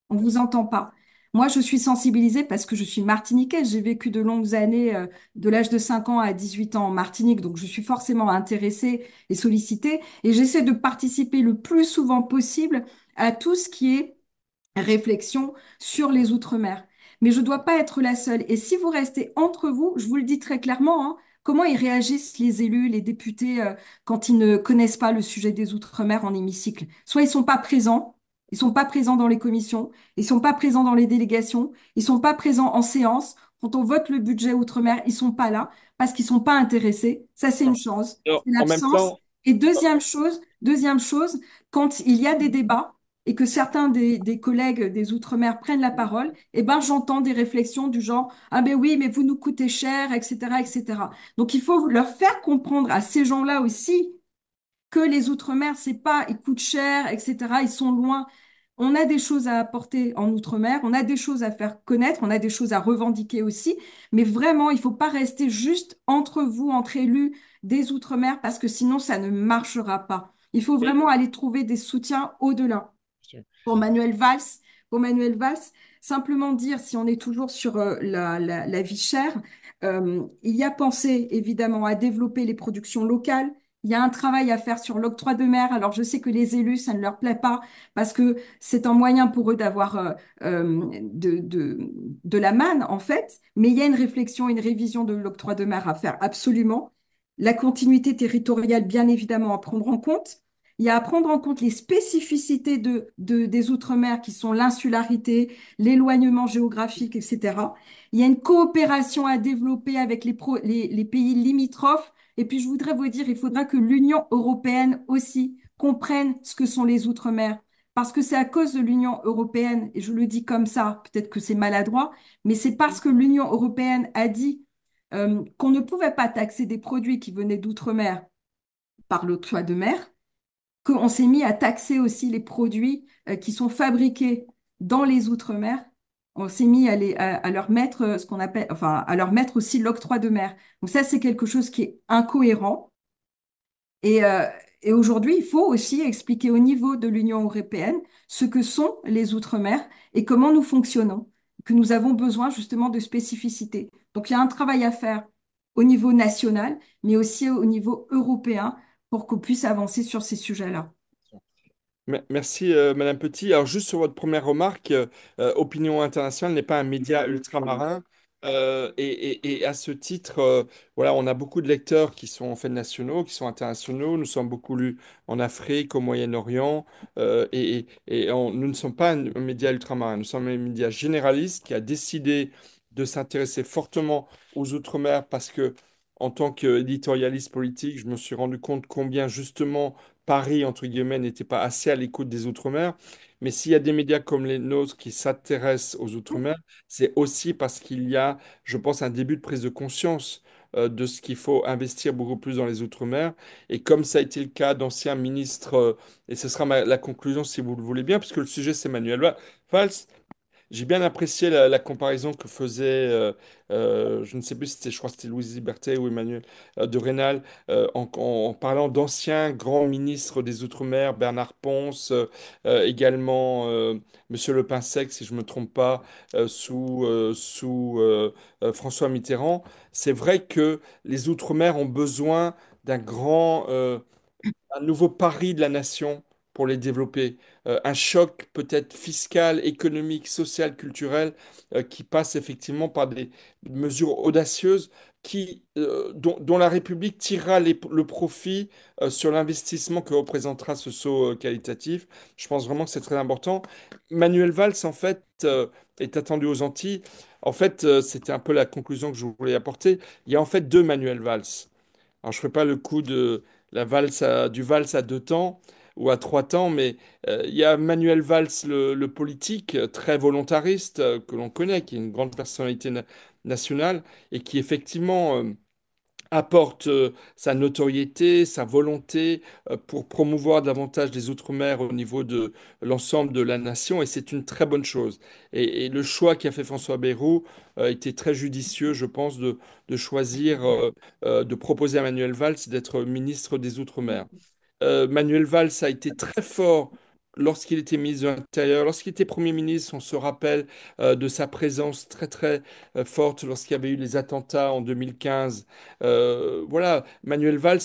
On vous entend pas. Moi, je suis sensibilisée parce que je suis martiniquaise. J'ai vécu de longues années, de l'âge de 5 ans à 18 ans en Martinique, donc je suis forcément intéressée et sollicitée. Et j'essaie de participer le plus souvent possible à tout ce qui est réflexion sur les Outre-mer. Mais je ne dois pas être la seule. Et si vous restez entre vous, je vous le dis très clairement, hein, comment ils réagissent les élus, les députés, quand ils ne connaissent pas le sujet des Outre-mer en hémicycle? Soit ils sont pas présents, ils sont pas présents dans les commissions, ils sont pas présents dans les délégations, ils sont pas présents en séance. Quand on vote le budget Outre-mer, ils sont pas là parce qu'ils sont pas intéressés. Ça, c'est une chose. Alors, C'est en même l'absence. temps, Et deuxième chose, quand il y a des débats, et que certains des collègues des Outre-mer prennent la parole, eh ben, j'entends des réflexions du genre, ah ben oui, mais vous nous coûtez cher, etc., etc. Donc, il faut leur faire comprendre à ces gens-là aussi que les Outre-mer, c'est pas, ils coûtent cher, etc., ils sont loin. On a des choses à apporter en Outre-mer, on a des choses à faire connaître, on a des choses à revendiquer aussi, mais vraiment, il faut pas rester juste entre vous, entre élus des Outre-mer, parce que sinon, ça ne marchera pas. Il faut et- vraiment aller trouver des soutiens au-delà pour Manuel Valls, pour Manuel Valls, simplement dire, si on est toujours sur la vie chère, il y a pensé évidemment à développer les productions locales. Il y a un travail à faire sur l'octroi de mer. Alors, je sais que les élus, ça ne leur plaît pas parce que c'est un moyen pour eux d'avoir de la manne, en fait. Mais il y a une réflexion, une révision de l'octroi de mer à faire absolument. La continuité territoriale, bien évidemment, à prendre en compte. Il y a à prendre en compte les spécificités des Outre-mer qui sont l'insularité, l'éloignement géographique, etc. Il y a une coopération à développer avec les pays limitrophes. Et puis, je voudrais vous dire, il faudra que l'Union européenne aussi comprenne ce que sont les Outre-mer. Parce que c'est à cause de l'Union européenne, et je le dis comme ça, peut-être que c'est maladroit, mais c'est parce que l'Union européenne a dit qu'on ne pouvait pas taxer des produits qui venaient d'Outre-mer par l'octroi de mer qu'on s'est mis à taxer aussi les produits qui sont fabriqués dans les Outre-mer. On s'est mis à leur mettre ce qu'on appelle, enfin, à leur mettre aussi l'octroi de mer. Donc ça, c'est quelque chose qui est incohérent. Et, euh, et aujourd'hui, il faut aussi expliquer au niveau de l'Union européenne ce que sont les Outre-mer et comment nous fonctionnons, que nous avons besoin justement de spécificité. Donc il y a un travail à faire au niveau national, mais aussi au niveau européen pour qu'on puisse avancer sur ces sujets-là. Merci, Madame Petit. Alors, juste sur votre première remarque, Opinion Internationale n'est pas un média ultramarin. Et à ce titre, voilà, on a beaucoup de lecteurs qui sont en fait nationaux, qui sont internationaux. Nous sommes beaucoup lus en Afrique, au Moyen-Orient. Nous ne sommes pas un média ultramarin. Nous sommes un média généraliste qui a décidé de s'intéresser fortement aux Outre-mer parce que, en tant qu'éditorialiste politique, je me suis rendu compte combien justement Paris, entre guillemets, n'était pas assez à l'écoute des Outre-mer. Mais s'il y a des médias comme les nôtres qui s'intéressent aux Outre-mer, c'est aussi parce qu'il y a, je pense, un début de prise de conscience de ce qu'il faut investir beaucoup plus dans les Outre-mer. Et comme ça a été le cas d'anciens ministres, et ce sera la conclusion si vous le voulez bien, puisque le sujet c'est Manuel Valls, j'ai bien apprécié la comparaison que faisait, je ne sais plus si c'était, je crois que c'était Louise Liberté ou Emmanuel de Rênal, en parlant d'anciens grands ministres des Outre-mer, Bernard Pons, également Monsieur Le Pinsec, si je ne me trompe pas, sous François Mitterrand. C'est vrai que les Outre-mer ont besoin d'un grand, un nouveau pari de la nation pour les développer. Un choc peut-être fiscal, économique, social, culturel, qui passe effectivement par des mesures audacieuses dont la République tirera le profit sur l'investissement que représentera ce saut qualitatif. Je pense vraiment que c'est très important. Manuel Valls, en fait, est attendu aux Antilles. En fait, c'était un peu la conclusion que je voulais apporter. Il y a en fait deux Manuel Valls. Alors, je ne ferai pas le coup de du valse à deux temps ou à trois temps, mais il y a Manuel Valls, le politique, très volontariste, que l'on connaît, qui est une grande personnalité nationale et qui effectivement apporte sa notoriété, sa volonté pour promouvoir davantage les Outre-mer au niveau de l'ensemble de la nation, et c'est une très bonne chose. Et le choix qu'a fait François Bayrou était très judicieux, je pense, de choisir, de proposer à Manuel Valls d'être ministre des Outre-mer. Manuel Valls a été très fort lorsqu'il était ministre de l'Intérieur. Lorsqu'il était Premier ministre, on se rappelle de sa présence très très forte lorsqu'il y avait eu les attentats en 2015. Voilà, Manuel Valls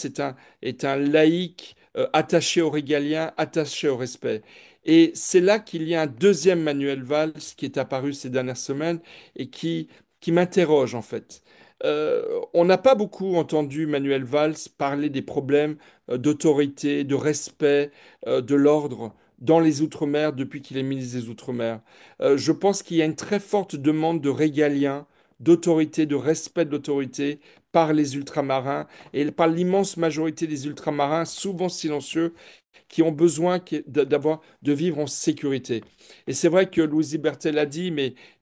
est un laïc attaché au régalien, attaché au respect. Et c'est là qu'il y a un deuxième Manuel Valls qui est apparu ces dernières semaines et qui m'interroge en fait. On n'a pas beaucoup entendu Manuel Valls parler des problèmes d'autorité, de respect, de l'ordre dans les Outre-mer depuis qu'il est ministre des Outre-mer. Je pense qu'il y a une très forte demande de régalien, d'autorité, de respect de l'autorité par les ultramarins et par l'immense majorité des ultramarins, souvent silencieux, qui ont besoin de vivre en sécurité. Et c'est vrai que Louis Bertel l'a dit,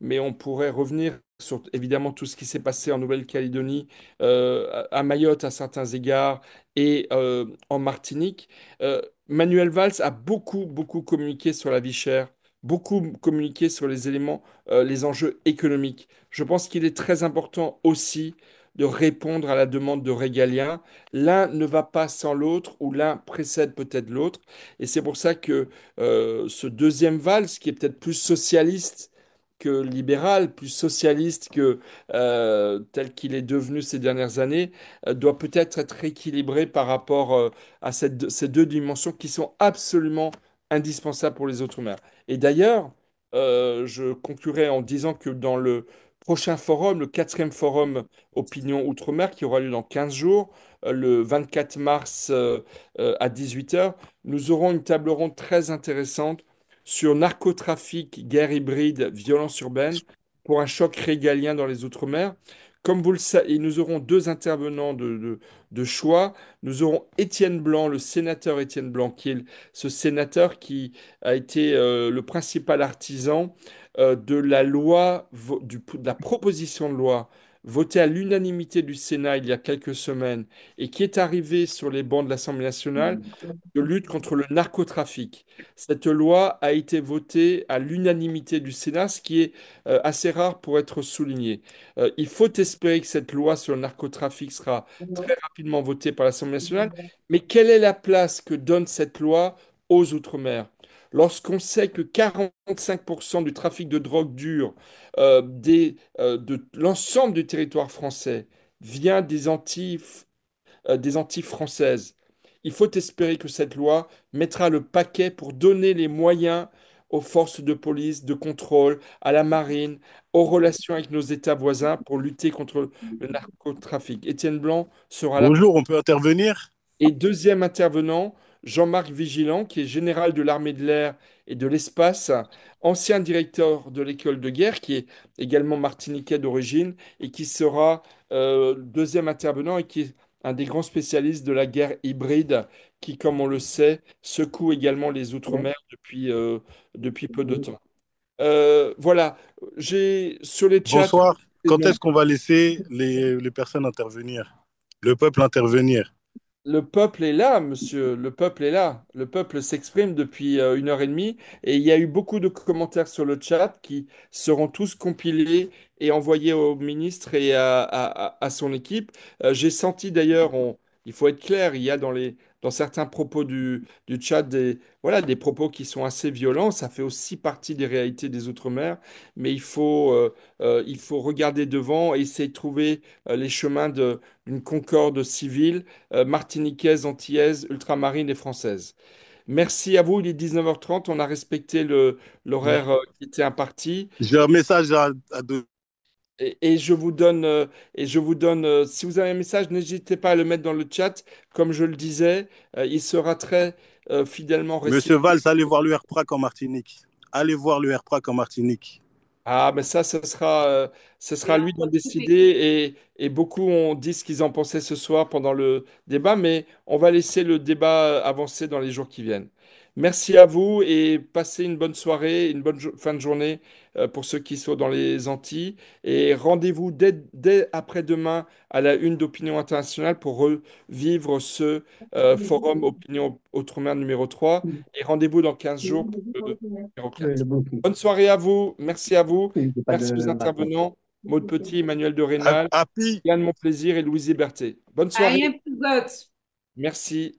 mais on pourrait revenir sur évidemment tout ce qui s'est passé en Nouvelle-Calédonie, à Mayotte à certains égards et en Martinique. Manuel Valls a beaucoup, beaucoup communiqué sur la vie chère, beaucoup communiqué sur les éléments, les enjeux économiques. Je pense qu'il est très important aussi de répondre à la demande de régalien. L'un ne va pas sans l'autre ou l'un précède peut-être l'autre. Et c'est pour ça que ce deuxième valse, qui est peut-être plus socialiste que libéral, plus socialiste que tel qu'il est devenu ces dernières années, doit peut-être être équilibré par rapport à ces deux dimensions qui sont absolument indispensables pour les Outre-mer. Et d'ailleurs, je conclurai en disant que dans le prochain forum, le quatrième forum Opinion Outre-mer, qui aura lieu dans 15 jours, le 24 mars à 18 heures, nous aurons une table ronde très intéressante sur narcotrafic, guerre hybride, violence urbaine, pour un choc régalien dans les Outre-mer. Comme vous le savez, et nous aurons deux intervenants de choix. Nous aurons Étienne Blanc, le sénateur Étienne Blanc, qui est ce sénateur qui a été le principal artisan de la loi, de la proposition de loi votée à l'unanimité du Sénat il y a quelques semaines et qui est arrivée sur les bancs de l'Assemblée nationale de lutte contre le narcotrafic. Cette loi a été votée à l'unanimité du Sénat, ce qui est assez rare pour être souligné. Il faut espérer que cette loi sur le narcotrafic sera très rapidement votée par l'Assemblée nationale, mais quelle est la place que donne cette loi aux Outre-mer? Lorsqu'on sait que 45% du trafic de drogue dure de l'ensemble du territoire français vient des Antilles françaises. Il faut espérer que cette loi mettra le paquet pour donner les moyens aux forces de police, de contrôle, à la marine, aux relations avec nos États voisins pour lutter contre le narcotrafic. Étienne Blanc sera là. Bonjour, on peut intervenir? Et deuxième intervenant, Jean-Marc Vigilant, qui est général de l'armée de l'air et de l'espace, ancien directeur de l'école de guerre, qui est également martiniquais d'origine, et qui sera deuxième intervenant et qui est un des grands spécialistes de la guerre hybride, qui, comme on le sait, secoue également les Outre-mer depuis peu de temps. Voilà, j'ai sur les chats. Bonsoir. Quand est-ce qu'on va laisser les personnes intervenir? Le peuple intervenir? Le peuple est là, monsieur. Le peuple est là. Le peuple s'exprime depuis une heure et demie et il y a eu beaucoup de commentaires sur le chat qui seront tous compilés et envoyés au ministre et à son équipe. J'ai senti d'ailleurs, il faut être clair, il y a dans certains propos du chat voilà, des propos qui sont assez violents. Ça fait aussi partie des réalités des Outre-mer, mais il faut regarder devant et essayer de trouver les chemins d'une concorde civile martiniquaise, antillaise, ultramarine et française. Merci à vous, il est 19h30, on a respecté l'horaire qui était imparti. J'ai un message à donner. Et je vous donne, si vous avez un message, n'hésitez pas à le mettre dans le chat. Comme je le disais, il sera très fidèlement Monsieur réciproque. Valls, allez voir le RPRAC en Martinique. Allez voir le RPRAC en Martinique. Ah, mais ça, ce Et sera là, lui on d'en va décider. couper. Et beaucoup ont dit ce qu'ils en pensaient ce soir pendant le débat, mais on va laisser le débat avancer dans les jours qui viennent. Merci à vous et passez une bonne soirée, une bonne fin de journée pour ceux qui sont dans les Antilles. Et rendez-vous dès après-demain à la une d'Opinion Internationale pour revivre ce forum Opinion Outre-mer numéro 3. Et rendez-vous dans 15 jours pour le numéro 4. Le bouquet. Bonne soirée à vous. Merci à vous. Oui, j'ai pas de Merci aux vacances. intervenants. Maud Petit, Emmanuel de Rênal, Happy. Yann Monplaisir et Louise Héberté. Bonne À soirée. un épisode. Merci.